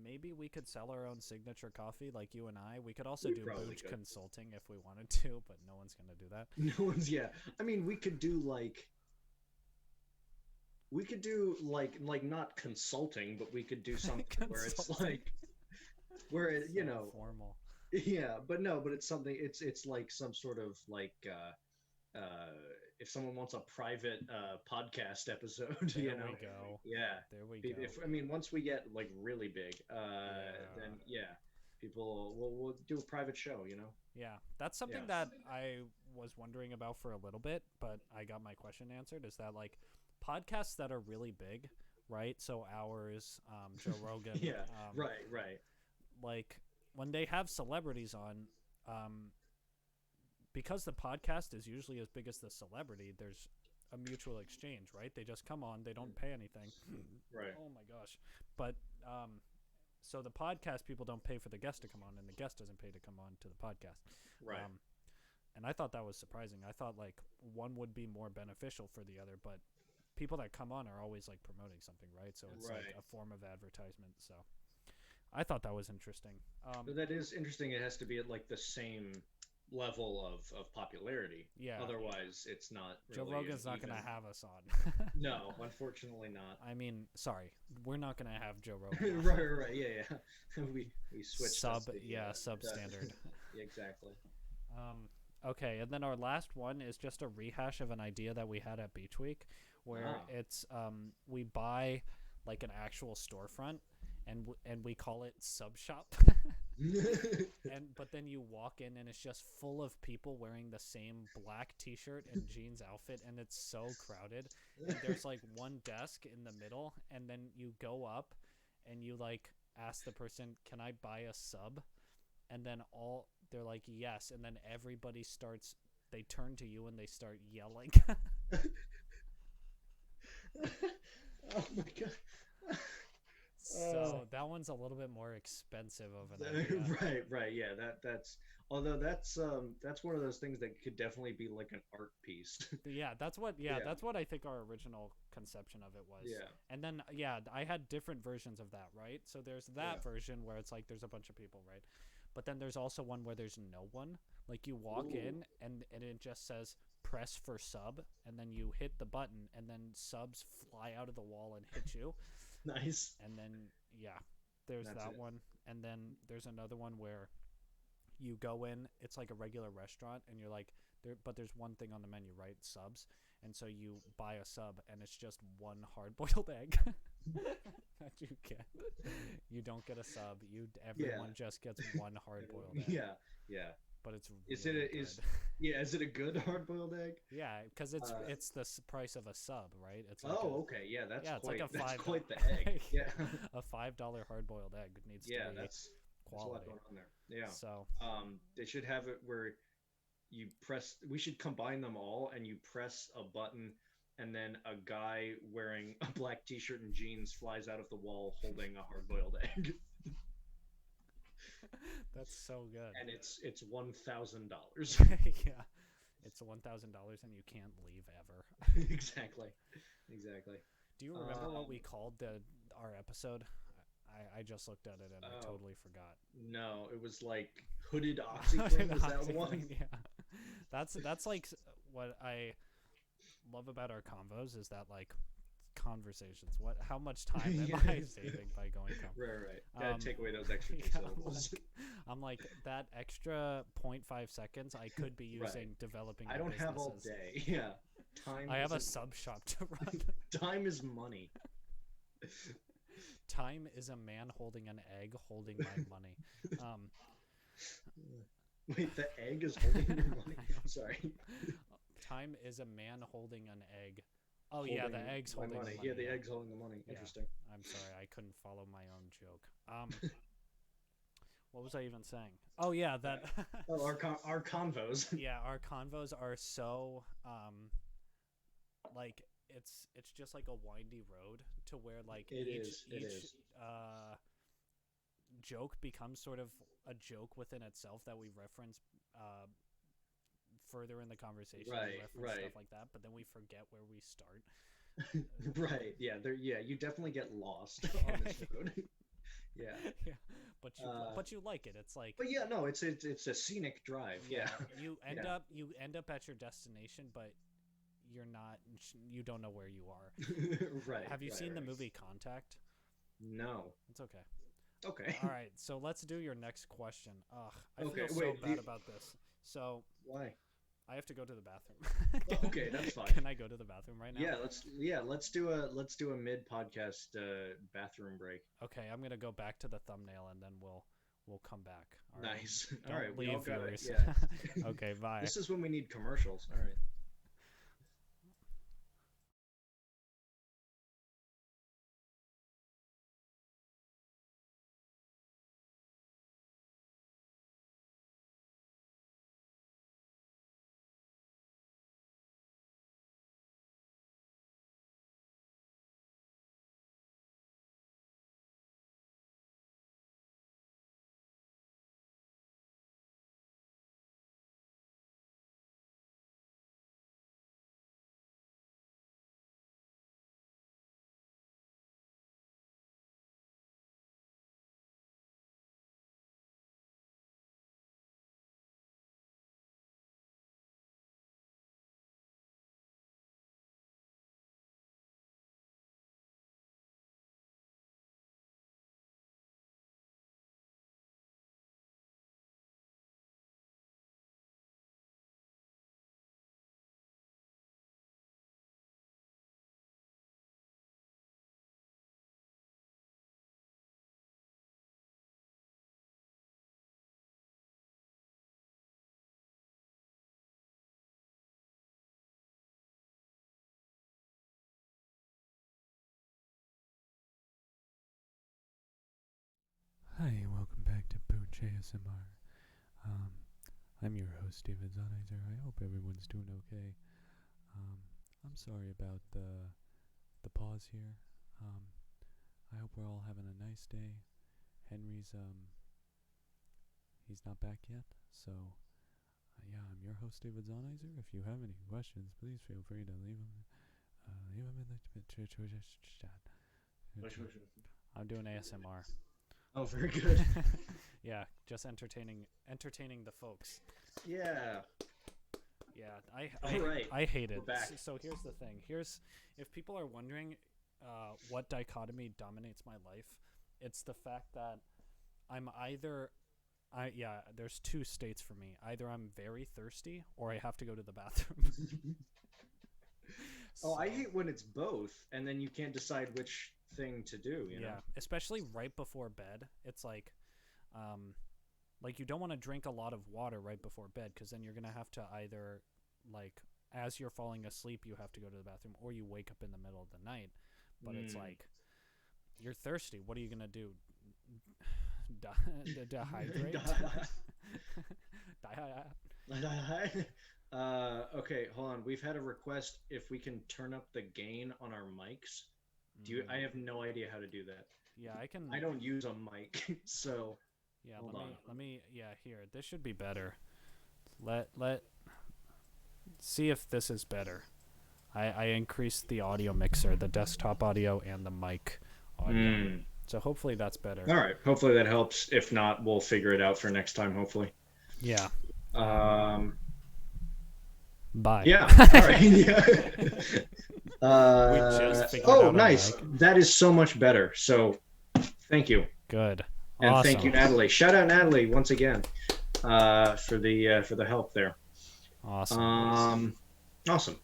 maybe we could sell our own signature coffee, like you and I. We could also do probably Boonch could. consulting if we wanted to, but no one's gonna do that. No one's, yeah. I mean, we could do like not consulting, but we could do something where it's Consulting. like where it, you So know, formal. yeah, but no, but it's something. It's like some sort of like if someone wants a private podcast episode, There you know, we go. yeah. There we go. If I mean, once we get like really big, then yeah, people will do a private show, you know. Yeah, that's something Yeah. that I was wondering about for a little bit, but I got my question answered. Is that like podcasts that are really big, right? So ours, Joe Rogan, Yeah, right. like when they have celebrities on, because the podcast is usually as big as the celebrity, there's a mutual exchange, right? They just come on, they don't pay anything. Right. Oh my gosh. But so the podcast people don't pay for the guest to come on, and the guest doesn't pay to come on to the podcast. Right. And I thought that was surprising. I thought like one would be more beneficial for the other, but people that come on are always like promoting something, right? So it's like Right. a form of advertisement. So I thought that was interesting. But that is interesting. It has to be at like the same level of popularity. Yeah. Otherwise, it's not. Joe Really Rogan's not even. going to have us on. No, unfortunately not. I mean, sorry, we're not going to have Joe Rogan. on. right. Yeah. we switched Substandard. Yeah, exactly. Okay, and then our last one is just a rehash of an idea that we had at Beach Week, where it's we buy like an actual storefront, and we call it Sub Shop. But then you walk in and it's just full of people wearing the same black t-shirt and jeans outfit, and it's so crowded. And there's like one desk in the middle, and then you go up and you like ask the person, "Can I buy a sub?" And then they're like, "Yes," and then everybody they turn to you and they start yelling. Oh my god. So that one's a little bit more expensive of an idea. Right. Yeah, that's although that's one of those things that could definitely be like an art piece. Yeah, that's what Yeah. that's what I think our original conception of it was. Yeah. And then I had different versions of that, right? So there's that version where it's like there's a bunch of people, right? But then there's also one where there's no one. Like you walk in and it just says press for sub, and then you hit the button and then subs fly out of the wall and hit you. Nice. And then there's That's that it. one. And then there's another one where you go in, it's like a regular restaurant, and you're like but there's one thing on the menu, right? Subs. And so you buy a sub and it's just one hard-boiled egg that you get. You don't get a sub. Everyone just gets one hard-boiled egg. Yeah. But it's Is really it is it a good hard-boiled egg? Yeah, because it's the price of a sub, right? It's like Okay. Yeah, that's it's quite like a that's $5 quite the egg. Yeah. a $5 hard-boiled egg needs to be That's a lot quality. going on there. Yeah. So They should have it where you press. We should combine them all, and you press a button, and then a guy wearing a black T-shirt and jeans flies out of the wall holding a hard-boiled egg, that's so good. and it's $1,000. Yeah, it's $1,000 and you can't leave ever. Exactly. Do you remember what we called our episode? I just looked at it and I totally forgot. No, it was like Hooded OxyClean. Was that one? Yeah, that's like what I love about our convos is that like conversations. How much time am I saving by going convo? Right. Gotta take away those extra two syllables. I'm like that extra 0.5 seconds I could be using developing. I don't have all day. Yeah. Time. I have a sub shop to run. Time is money. Time is a man holding an egg holding my money. Wait, the egg is holding your money? Sorry. Time is a man holding an egg. Oh yeah, the egg's holding the money. Yeah, the egg's holding the money. Yeah. Interesting. I'm sorry, I couldn't follow my own joke. What was I even saying? Oh yeah, that. Oh, our convos. Yeah, our convos are so like it's just like a windy road to where like each joke becomes sort of a joke within itself that we reference further in the conversation. We reference stuff like that, but then we forget where we start. Right. Yeah. You definitely get lost on this road. Yeah. Yeah. But you like it. It's like. But yeah, no, it's a scenic drive. Yeah. You end up at your destination, but you don't know where you are. Right. Have you seen the movie Contact? No. It's okay. Okay. All right, so let's do your next question. Ugh, I feel so bad about this. So why? I have to go to the bathroom. Okay, that's fine. Can I go to the bathroom right now? Let's do a mid podcast bathroom break. Okay, I'm gonna go back to the thumbnail and then we'll come back. All right? Nice. Don't all right, leave, viewers. Yeah. Okay, bye. This is when we need commercials. All right. Hi, welcome back to Boonch ASMR. I'm your host, David Zonizer. I hope everyone's doing okay. I'm sorry about the pause here. I hope we're all having a nice day. Henry's he's not back yet, so yeah, I'm your host, David Zonizer. If you have any questions, please feel free to leave them in the chat. I'm doing ASMR. Oh, very good. Yeah, just entertaining the folks. Yeah. Yeah, I hate it. We're back. So here's the thing. If people are wondering what dichotomy dominates my life, it's the fact that there's two states for me. Either I'm very thirsty or I have to go to the bathroom. Oh, I hate when it's both, and then you can't decide which thing to do. You know? Especially right before bed. It's like you don't want to drink a lot of water right before bed, because then you're gonna have to either, like, as you're falling asleep, you have to go to the bathroom, or you wake up in the middle of the night. But it's like, you're thirsty. What are you gonna do? Dehydrate? Okay, hold on. We've had a request if we can turn up the gain on our mics. I have no idea how to do that. Yeah, I can. I don't use a mic, so. Yeah, hold on. let me. Yeah, here. This should be better. Let see if this is better. I increased the audio mixer, the desktop audio, and the mic audio. So hopefully that's better. All right. Hopefully that helps. If not, we'll figure it out for next time. Hopefully. Yeah. Bye. Yeah. All right. Yeah. Nice. That is so much better. So, thank you. Good. And awesome. Thank you, Natalie. Shout out Natalie once again for the help there. Awesome. Awesome.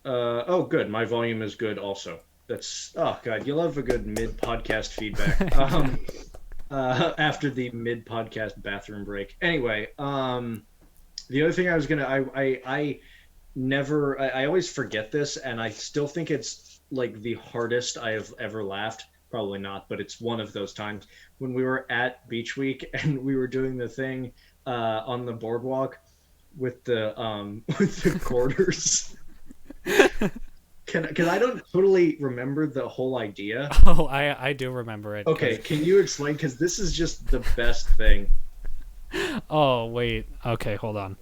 Oh, good. My volume is good also. That's oh god, you love a good mid podcast feedback. After the mid podcast bathroom break. Anyway, the other thing I was gonna I never I always forget this, and I still think it's like the hardest I have ever laughed. Probably not, but it's one of those times when we were at Beach Week and we were doing the thing on the boardwalk with the with the quarters. Can I don't totally remember the whole idea. Oh, I do remember it. Okay, can you explain? Because this is just the best thing. Oh wait. Okay, hold on.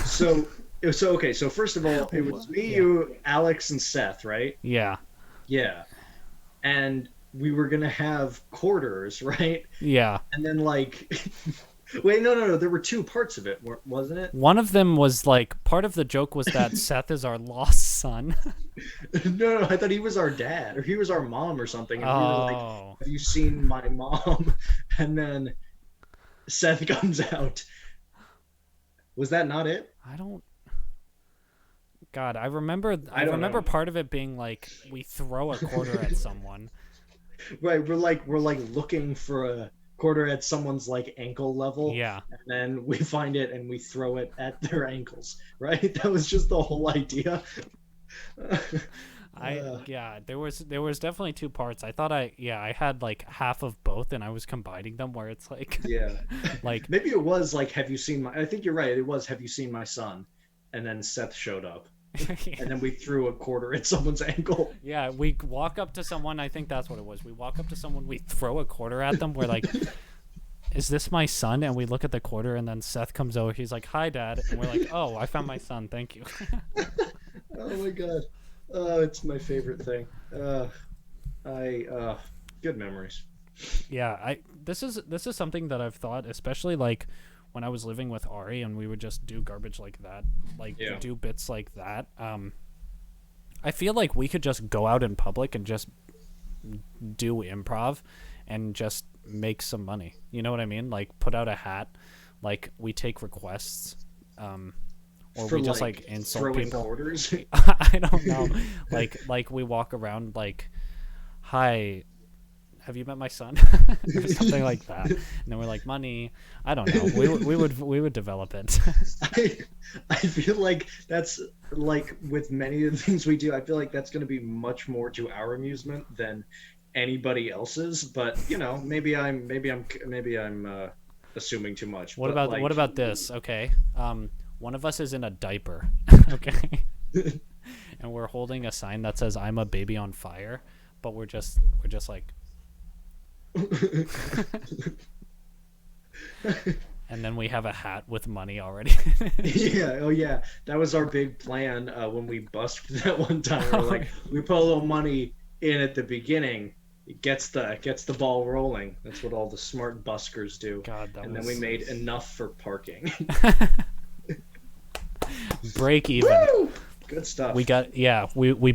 So okay. So first of all, it was me, you, Alex, and Seth, right? Yeah. Yeah. And we were gonna have quarters, right? Yeah. And then like, wait, no. There were two parts of it, wasn't it? One of them was like part of the joke was that Seth is our lost son. No, I thought he was our dad or he was our mom or something. And we were like, Oh. have you seen my mom? And then Seth comes out. Was that not it? I don't. God, I remember. I don't remember know. part of it being like we throw a quarter at someone. Right, we're like looking for a quarter at someone's like ankle level. Yeah. And then we find it and we throw it at their ankles. Right? That was just the whole idea. Yeah, there was definitely two parts. I thought I had like half of both and I was combining them where it's like Yeah. like Maybe it was like, have you seen my I think you're right, it was have you seen my son? And then Seth showed up. And then we threw a quarter at someone's ankle. yeah, we walk up to someone, I think that's what it was. We walk up to someone, we throw a quarter at them. We're like, is this my son? And we look at the quarter and then Seth comes over. He's like, hi, Dad. And we're like, oh, I found my son. Thank you. Oh my god. Oh, it's my favorite thing. Good memories. Yeah, this is something that I've thought, especially like when I was living with Ari and we would just do garbage like that, like do bits like that. I feel like we could just go out in public and just do improv and just make some money. You know what I mean? Like put out a hat, like we take requests, or For, we just like insult throwing people. quarters. I don't know. like we walk around like, hi, have you met my son? Or something like that. And then we're like, money. I don't know. We would develop it. I feel like that's like with many of the things we do. I feel like that's going to be much more to our amusement than anybody else's. But you know, maybe I'm assuming too much. What but, about like, what about this? Okay, one of us is in a diaper. Okay, and we're holding a sign that says "I'm a baby on fire," but we're just like. And then we have a hat with money already. Yeah, oh yeah, that was our big plan when we busked that one time. We're like, we put a little money in at the beginning, it gets the ball rolling. That's what all the smart buskers do. God, and then we made enough for parking. Break even. Woo! Good stuff. We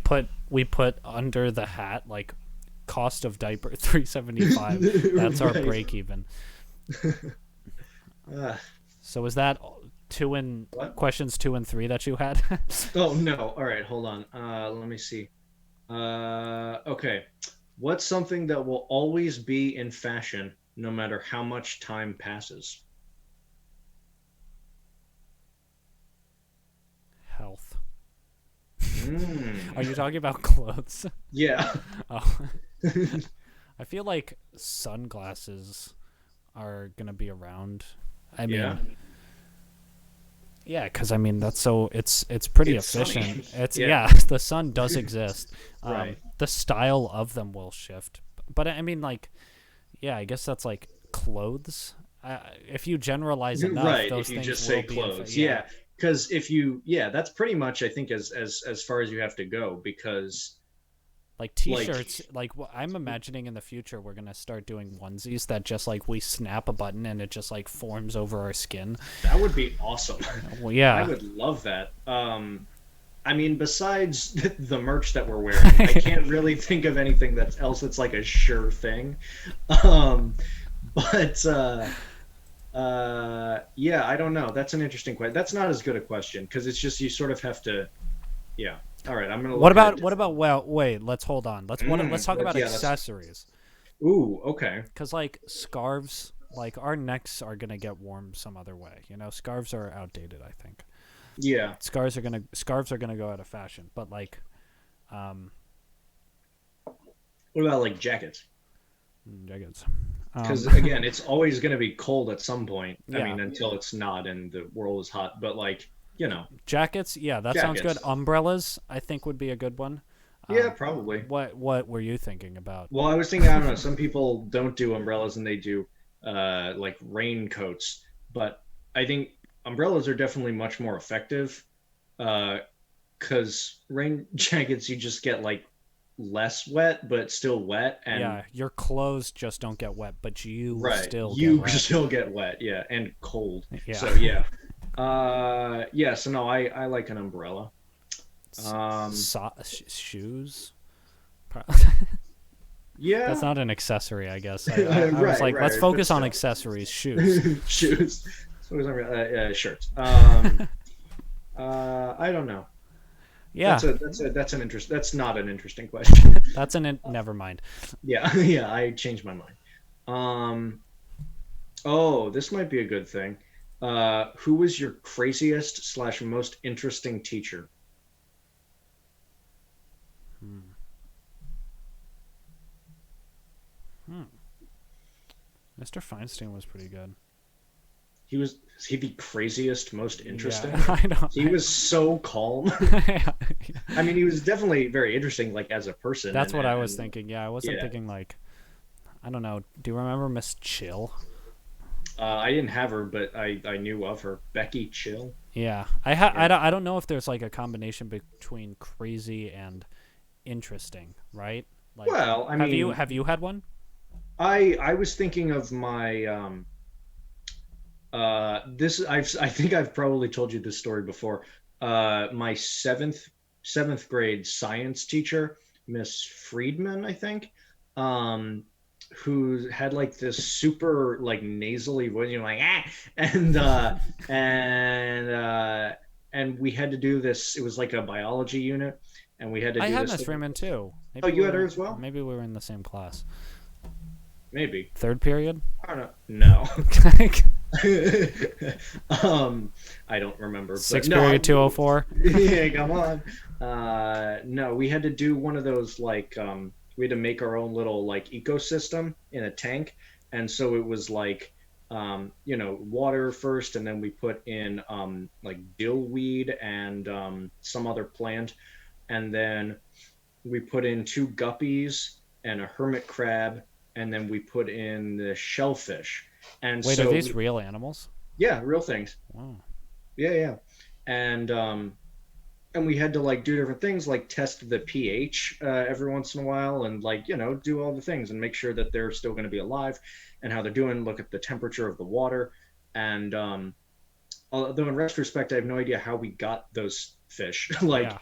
put under the hat like cost of diaper $3.75. That's our break even. So is that questions 2 and 3 that you had? Oh no! All right, hold on. Let me see. Okay, what's something that will always be in fashion no matter how much time passes? Health. Mm. Are you talking about clothes? Yeah. Oh. I feel like sunglasses are gonna be around. I mean, yeah, because I mean that's so it's pretty efficient. Sunny. It's Yeah. The sun does exist. Right. The style of them will shift, but I mean like, yeah, I guess that's like clothes. If you generalize enough, Right. those If you things just will say be clothes, yeah. Because if you, that's pretty much I think as far as you have to go because. Like t-shirts, like what I'm imagining in the future, we're gonna start doing onesies that just like we snap a button and it just like forms over our skin. That would be awesome. Well, yeah, I would love that. I mean, besides the merch that we're wearing, I can't really think of anything that's like a sure thing. But yeah, I don't know. That's an interesting question. That's not as good a question because it's just you sort of have to Yeah. All right. I'm gonna. What Look at about what about? Well, wait. Let's hold on. Let's talk about that's- accessories. Ooh. Okay. Because like scarves, like our necks are gonna get warm some other way. Scarves are outdated. I think Yeah. scarves are gonna go out of fashion. But like, What about like jackets? jackets. Because again, it's always going to be cold at some point. I Yeah. mean, until it's not and the world is hot. But like, Jackets. Yeah, that sounds good. Jackets. Umbrellas, I think, would be a good one. yeah, probably. What were you thinking about? Well, I was thinking, I don't know. Some people don't do umbrellas and they do like raincoats. But I think umbrellas are definitely much more effective. Because rain jackets, you just get like less wet, but still wet. And Yeah, your clothes just don't get wet, but you right, still you get wet. still get wet. Yeah, and cold. Yeah. So yeah. Yeah. So no, I like an umbrella. Shoes. Yeah. That's not an accessory, I guess. I was Right, like, right, let's but focus on still. accessories. Shoes. Shoes. Shirts. I don't know. Yeah, That's an interest. That's not an interesting question. never mind. Yeah, yeah. I changed my mind. Oh, this might be a good thing. Who was your craziest / most interesting teacher? Mr. Feinstein was pretty good. Was he the craziest, most interesting? Yeah, I know. He was so calm. Yeah. I mean, he was definitely very interesting, like as a person. That's what I was thinking. Yeah, I wasn't yeah. thinking like, I don't know. Do you remember Miss Chill? I didn't have her, but I knew of her. Becky Chill. Yeah, I don't know if there's like a combination between crazy and interesting, right? Like, Well, I mean, have you had one? I was thinking of my I think I've probably told you this story before. My seventh grade science teacher, Miss Friedman, I think, who had like this super like nasally voice, like and we had to do this. It was like a biology unit, and we had to do I had this. Miss Freeman too. Oh, you had her as well? Maybe we were in the same class. Maybe. Third period? I don't know. No. I don't remember. Sixth period 204. Yeah, come on. No, we had to do one of those like we had to make our own little like ecosystem in a tank, and so it was like water first, and then we put in like dillweed and some other plant, and then we put in 2 guppies and a hermit crab, and then we put in the shellfish. And wait, so are these real animals? Yeah, real things. Wow. Yeah. And we had to like do different things, like test the pH every once in a while, and like do all the things and make sure that they're still going to be alive and how they're doing. Look at the temperature of the water, and although in retrospect I have no idea how we got those fish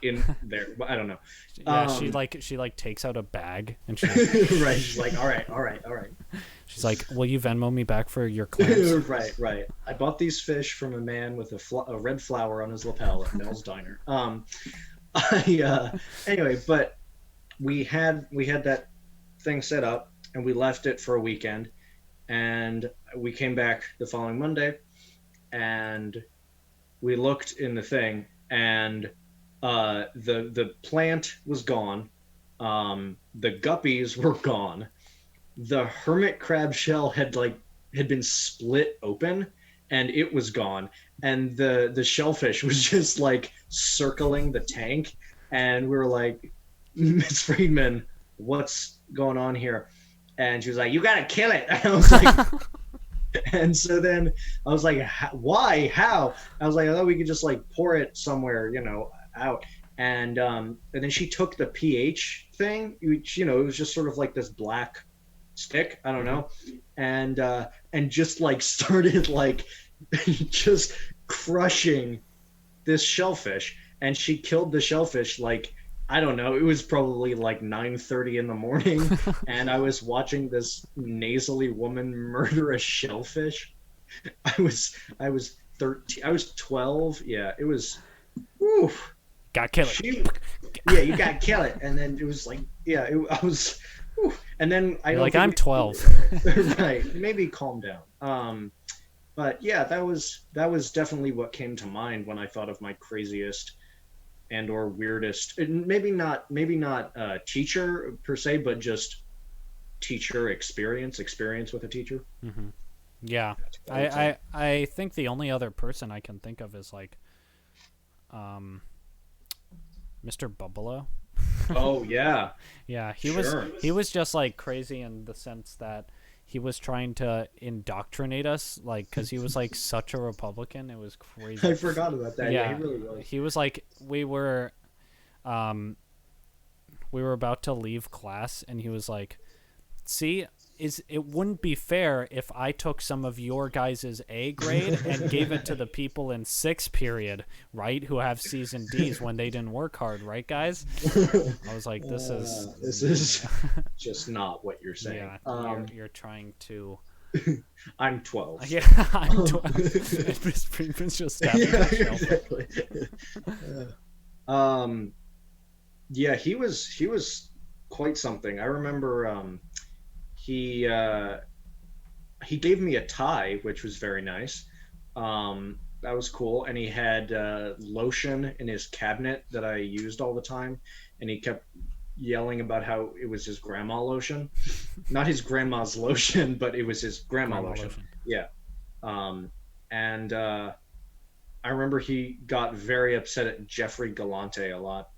in there, but I don't know. Yeah, she takes out a bag and she right. She's like, all right. She's like, will you Venmo me back for your clams? Right. I bought these fish from a man with a red flower on his lapel at Mel's Diner. Anyway, but we had that thing set up, and we left it for a weekend, and we came back the following Monday, and we looked in the thing, and the plant was gone, the guppies were gone, the hermit crab shell had been split open, and it was gone, and the shellfish was just like circling the tank, and we were like, Miss Friedman, what's going on here? And she was like, you gotta kill it. And I was like, and so then I was like, why? How? I was like, I thought we could just like pour it somewhere, out. And then she took the pH thing, which, it was just sort of like this black stick, I don't know, and just like started like just crushing this shellfish, and she killed the shellfish like, I don't know, it was probably like 9:30 in the morning, and I was watching this nasally woman murder a shellfish. I was 13, I was 12. Yeah, it was, oof. Got kill it. Yeah, you gotta kill it. And then it was like, yeah, I was, whew. And then I You're don't like, think I'm we- 12. Right, maybe calm down. But yeah, that was definitely what came to mind when I thought of my craziest and or weirdest. And maybe not teacher per se, but just teacher experience with a teacher. Hmm. Yeah, That's what I would say. I think the only other person I can think of is like, Mr. Bubbalo. Oh yeah, Yeah, Sure. he was just like crazy in the sense that he was trying to indoctrinate us, like, because he was like such a Republican. It was crazy. I forgot about that. Yeah, Yeah, he really was. he was like, we were about to leave class, and he was like, "See, it wouldn't be fair if I took some of your guys' A grade and gave it to the people in 6th period, right, who have C's and D's when they didn't work hard, right, guys?" I was like, this is just not what you're saying. yeah, you're trying to. I'm 12. Yeah, I'm 12. Miss Freeman's just stabbing Yeah, the shelf. exactly. Yeah, he was quite something. I remember he gave me a tie, which was very nice. That was cool, and he had lotion in his cabinet that I used all the time, and he kept yelling about how it was his grandma lotion, not his grandma's lotion, but it was his grandma lotion. Yeah. And I remember he got very upset at Jeffrey Galante a lot.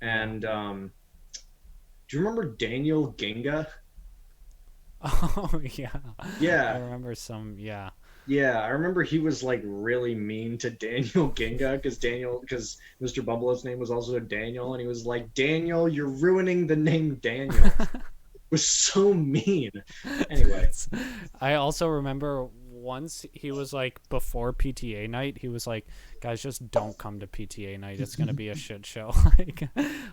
And do you remember Daniel Ginga? Oh yeah. Yeah. I remember some. Yeah. Yeah, I remember he was like really mean to Daniel Ginga because Mr. Bubble's name was also Daniel, and he was like, "Daniel, you're ruining the name Daniel." It was so mean. Anyway, I also remember once he was like, before PTA night, he was like, "Guys, just don't come to PTA night. It's gonna be a shit show.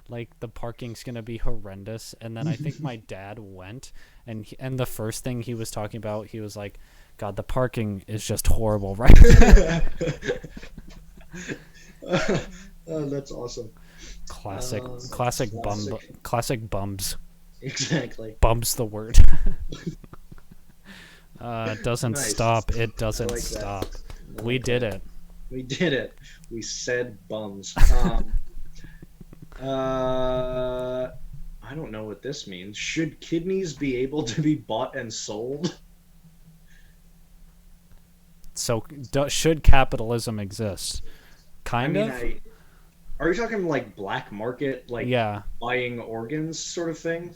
like the parking's gonna be horrendous." And then I think my dad went, and the first thing he was talking about, he was like, "God, the parking is just horrible, right?" Oh, that's awesome. Classic bums. Exactly. Bums the word. Doesn't Nice. stop. It doesn't like that. stop. We did it. We did it. We said bums. I don't know what this means. Should kidneys be able to be bought and sold? So, should capitalism exist? Kind of. Are you talking like black market, like Yeah. buying organs sort of thing?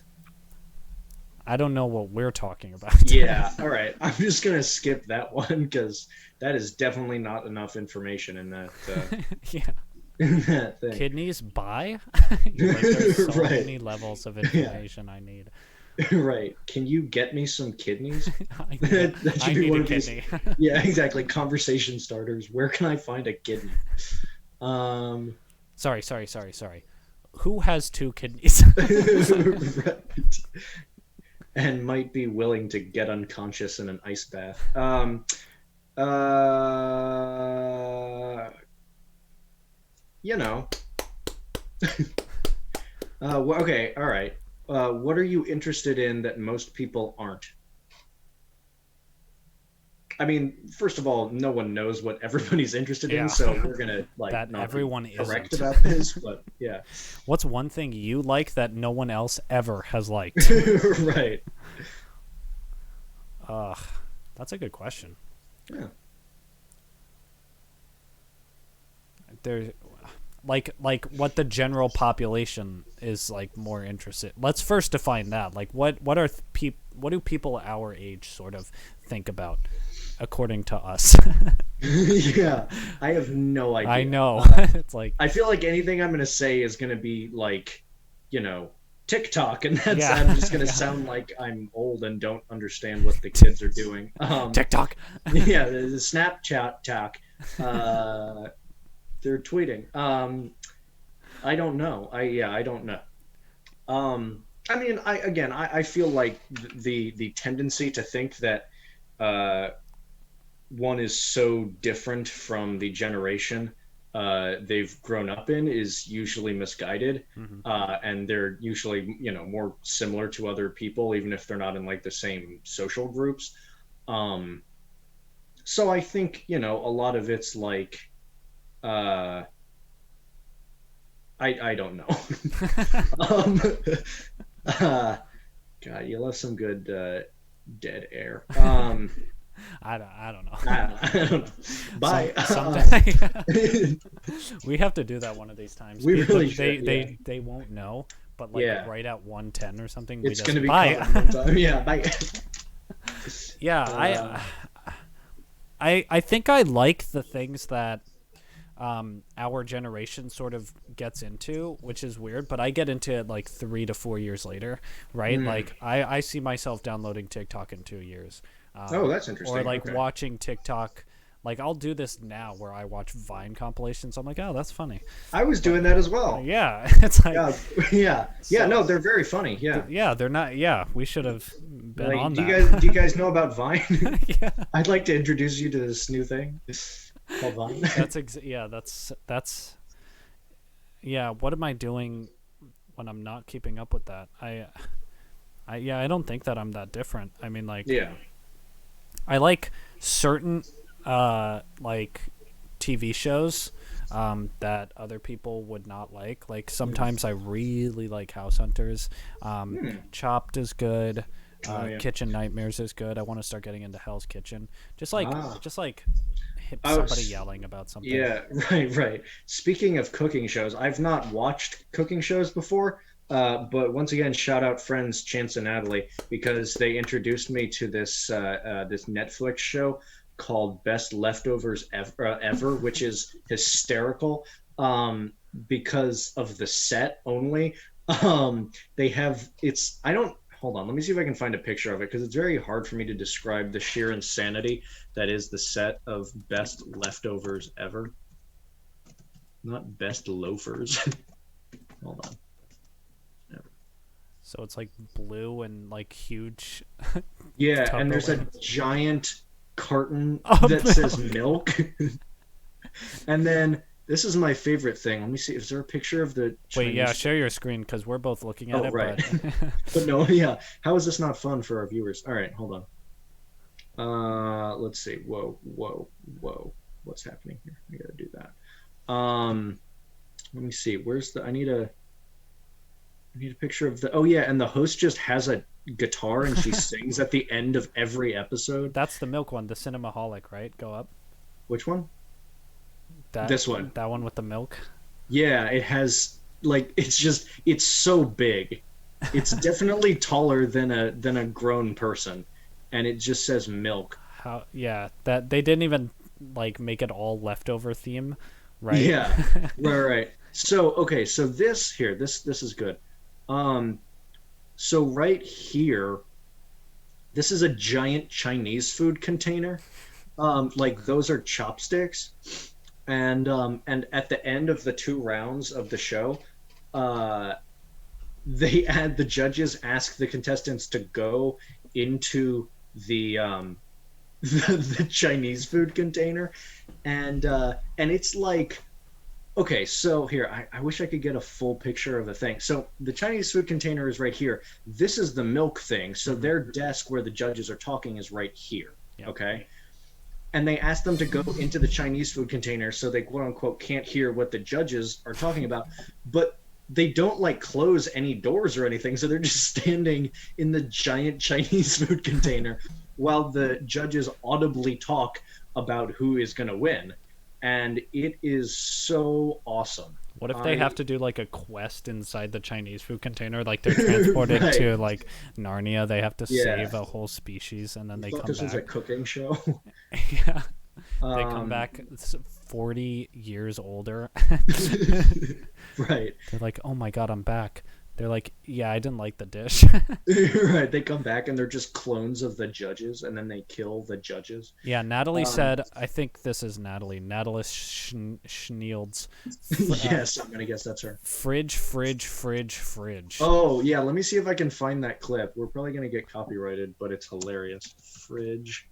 I don't know what we're talking about. Yeah. All right. I'm just gonna skip that one because that is definitely not enough information in that Yeah. in that thing. Kidneys buy? Like, there's so Right. many levels of information I need. Right. Can you get me some kidneys? I That should I be need one a of these- kidney. Yeah, exactly. Conversation starters. Where can I find a kidney? Sorry. Who has 2 kidneys? Right. And might be willing to get unconscious in an ice bath. You know. Okay, all right. What are you interested in that most people aren't? I mean, first of all, no one knows what everybody's interested Yeah. in, so we're gonna like That not be everyone correct isn't. about this, but yeah. What's one thing you like that no one else ever has liked? Right. That's a good question. Yeah. There's like what the general population is like more interested. Let's first define that. Like what do people our age sort of think about according to us? Yeah. I have no idea. I know. It's like, I feel like anything I'm gonna say is gonna be like, TikTok, and that's Yeah. I'm just gonna sound like I'm old and don't understand what the kids are doing. TikTok. Yeah, the Snapchat talk. They're tweeting. I don't know. I don't know. I mean, I feel like the tendency to think that one is so different from the generation they've grown up in is usually misguided, Mm-hmm. and they're usually more similar to other people, even if they're not in like the same social groups. Um, so I think a lot of it's like uh, I don't know. God, you love some good dead air. I don't know. I don't know. Bye. Someday we have to do that one of these times. We really they, should. they won't know, but like Yeah. right at 110 or something, It's we gonna just be bye. cut one time. Yeah, bye. Yeah, I think I like the things that our generation sort of gets into, which is weird, but I get into it like 3 to 4 years later, right? Mm. Like I see myself downloading TikTok in 2 years. Oh, that's interesting. Or like Okay. watching TikTok. Like I'll do this now where I watch Vine compilations. I'm like, oh, that's funny. I was doing that as well. Yeah, it's like Yeah, yeah, yeah. So- No, they're very funny. Yeah. yeah, they're not. Yeah, we should have been Like, on do that. you guys know about Vine? Yeah, I'd like to introduce you to this new thing called Vine. that's yeah. What am I doing when I'm not keeping up with that? I don't think that I'm that different. I mean, like, Yeah. I like certain like TV shows that other people would not like. Like sometimes I really like House Hunters. Chopped is good. Oh, yeah. Kitchen Nightmares is good. I want to start getting into Hell's Kitchen. Just like Ah. Oh, somebody yelling about something. Yeah, right. Speaking of cooking shows, I've not watched cooking shows before, but once again, shout out friends Chance and Natalie because they introduced me to this Netflix show called Best Leftovers Ever, which is hysterical because of the set only. They have it's I don't hold on. Let me see if I can find a picture of it because it's very hard for me to describe the sheer insanity that is the set of Best Leftovers Ever. Not Best Loafers. Hold on. So it's like blue and like huge. Yeah, and there's a Tupperware. giant carton Of that says milk. milk. And then this is my favorite thing. Let me see. Is there a picture of the Wait, yeah, Chinese- share your screen because we're both looking at Oh, it. right. But But no, yeah. How is this not fun for our viewers? All right, hold on. Let's see. Whoa. What's happening here? I gotta do that. Let me see. Where's the? I need a picture of the. Oh yeah, and the host just has a guitar and she sings at the end of every episode. that's the milk one, the Cinemaholic, right? Go up. Which one? That This one. That one with the milk. Yeah, it has like it's so big. It's definitely taller than a grown person, and it just says milk. How? Yeah, that they didn't even like make it all leftover theme, right? Yeah, right. So okay, so this is good. So right here, this is a giant Chinese food container. Like those are chopsticks, and at the end of the 2 rounds of the show, the judges ask the contestants to go into the the Chinese food container, and it's like, okay, so here I wish I could get a full picture of the thing. So the Chinese food container is right here. This is the milk thing. So their desk where the judges are talking is right here. Yep. Okay. And they ask them to go into the Chinese food container so they quote unquote can't hear what the judges are talking about. But they don't like close any doors or anything. So they're just standing in the giant Chinese food container while the judges audibly talk about who is going to win. And it is so awesome. What if they have to do like a quest inside the Chinese food container? Like they're transported Right. to like Narnia. They have to Yeah. save a whole species, and then they I thought come this was a back. cooking show. Yeah, they come Um, back 40 years older. Right. They're like, "Oh my god, I'm back." They're like, "Yeah, I didn't like the dish." Right. They come back and they're just clones of the judges, and then they kill the judges. Yeah, Natalie Um, said, I think this is Natalie. Natalie Schnields. Yes, I'm gonna guess that's her. Fridge. Oh yeah, let me see if I can find that clip. We're probably gonna get copyrighted, but it's hilarious. Fridge.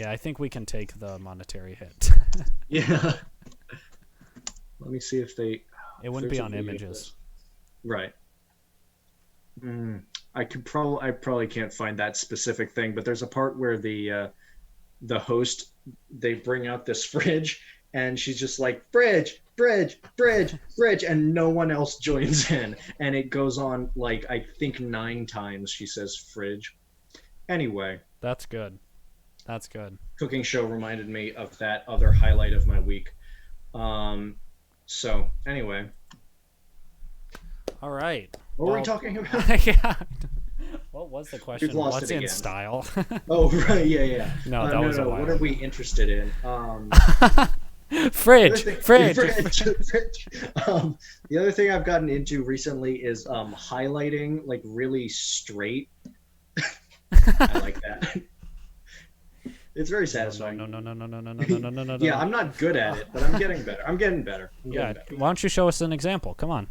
Yeah, I think we can take the monetary hit. Yeah. Let me see if they. It wouldn't there's be a on video of images. this. Right. I probably can't find that specific thing, but there's a part where the host, they bring out this fridge, and she's just like, fridge, fridge, fridge, fridge, and no one else joins in, and it goes on like I think 9 times she says fridge. Anyway, That's good. That's good. cooking show reminded me of that other highlight of my week. So anyway, All right. what were we talking about? Yeah. What was the question? lost What's it in again. style? Oh right, yeah. No, that was a while What are we ago. interested in? Fridge, fridge. The other thing I've gotten into recently is highlighting like really straight. I like that. It's very satisfying. No. Yeah, I'm not good at it, but I'm getting better. I'm getting better. Yeah. Why don't you show us an example? Come on.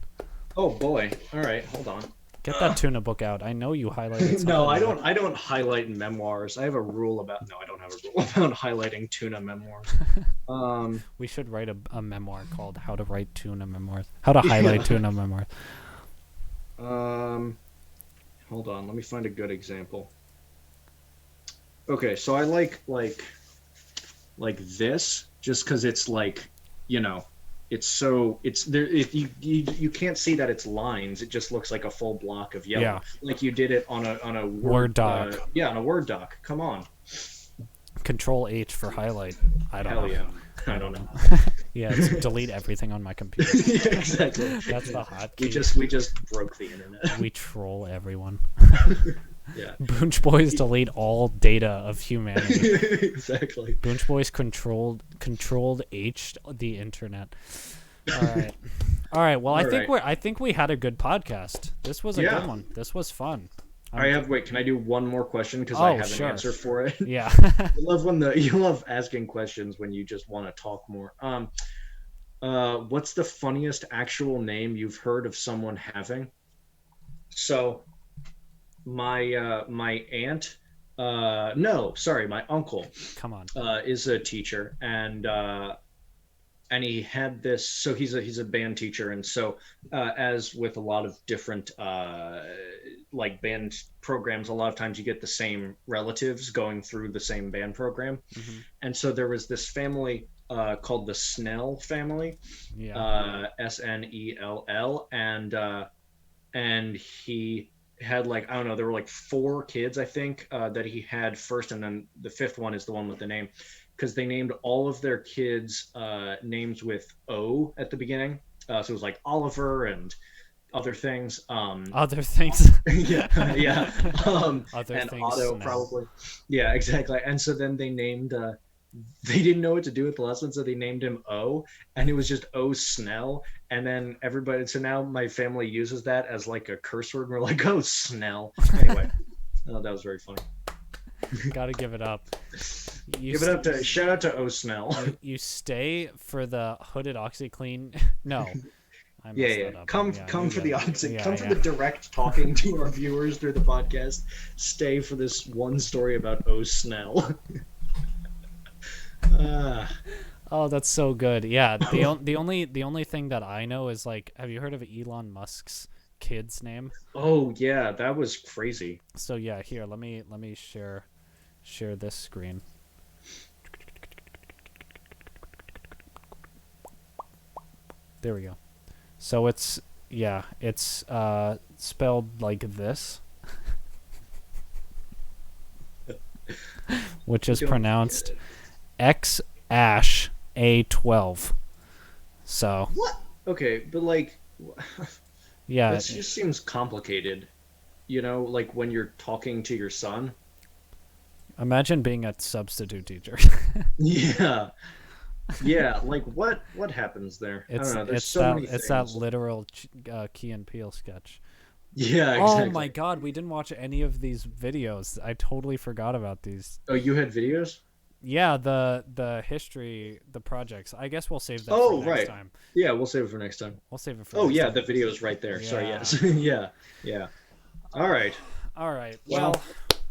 Oh boy. All right, hold on. Get that tuna book out. I know you highlighted something. No, I in don't. it. I don't highlight memoirs. I have a rule about. No, I don't have a rule about highlighting tuna memoirs. We should write a memoir called "How to Write Tuna Memoirs." How to highlight tuna memoirs. Hold on. Let me find a good example. Okay, so I like this just because it's like, it's so it's there. If you can't see that it's lines, it just looks like a full block of yellow. Yeah. Like you did it on a Word doc. Yeah, on a Word doc. Come on. Control H for highlight. I don't Hell know. yeah. I don't know. Yeah, it's delete everything on my computer. Yeah, exactly. That's the hotkey. We just broke the internet. We troll everyone. Yeah. Boonch Boys delete all data of humanity. Exactly. Boonch Boys controlled H the internet. All right. Well, I think we had a good podcast. This was a good one. This was fun. Wait, can I do one more question because I have sure. an answer for it? Yeah. You love asking questions when you just want to talk more. What's the funniest actual name you've heard of someone having? So my aunt, my uncle, Come on. is a teacher, and he had this. So he's a band teacher, and so as with a lot of different like band programs, a lot of times you get the same relatives going through the same band program. Mm-hmm. And so there was this family called the Snell Family, Yeah. Snell, and he had like, I don't know, there were like 4 kids I think that he had first, and then the 5th one is the one with the name, because they named all of their kids names with O at the beginning. So it was like Oliver and other things. Other things. Yeah. Other and things. Otto no. probably. Yeah, exactly. And so then they named. They didn't know what to do with the lesson, so they named him O, and it was just O Snell. And then everybody. So now my family uses that as like a curse word. We're like, oh Snell. Anyway, that was very funny. Gotta give it up. Shout out to O Snell. You stay for the hooded OxyClean. No. I messed Yeah. that up. Come you for get the it. oxy. Yeah, Come for the direct talking to our viewers through the podcast. Stay for this one story about O Snell. Oh, that's so good. Yeah. The only thing that I know is like, have you heard of Elon Musk's kid's name? Oh yeah, that was crazy. So yeah, here, let me share this screen. There we go. So it's spelled like this, which is pronounced X Ash A12. So What? Okay, but like, yeah, that just seems complicated. Like when you're talking to your son. imagine being a substitute teacher. Yeah. Yeah, like what happens there? I don't know. There's so many it's things. that literal Key and Peele sketch. Yeah, exactly. Oh my God, we didn't watch any of these videos. I totally forgot about these. Oh, you had videos? Yeah, the history, the projects. I guess we'll save that Oh, for next right. time. Yeah, we'll save it for next time. We'll save it for Oh next yeah, time. the video's right there. Sorry, Yeah. yes. Yeah. All right. All right. Well, Well,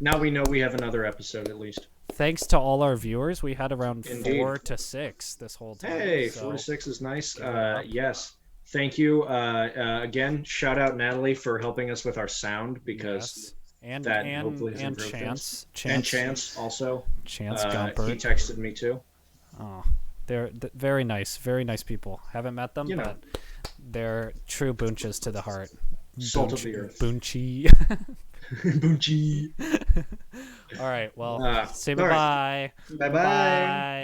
now we know we have another episode at least. thanks to all our viewers. We had around Indeed. 4 to 6 this whole time. Hey, so 4 to 6 is nice. give it up. Yes. Thank you. Again, shout out Natalie for helping us with our sound because yes. And that hopefully has and improved Chance, things. And Chance also. Chance He Gumpert. texted me too. Oh, they're very nice people. Haven't met them, You know. but they're true boonches to the heart. Salt of the earth. Boonchy. Boonchy. All right, well, say all right. bye-bye. Bye-bye. Bye.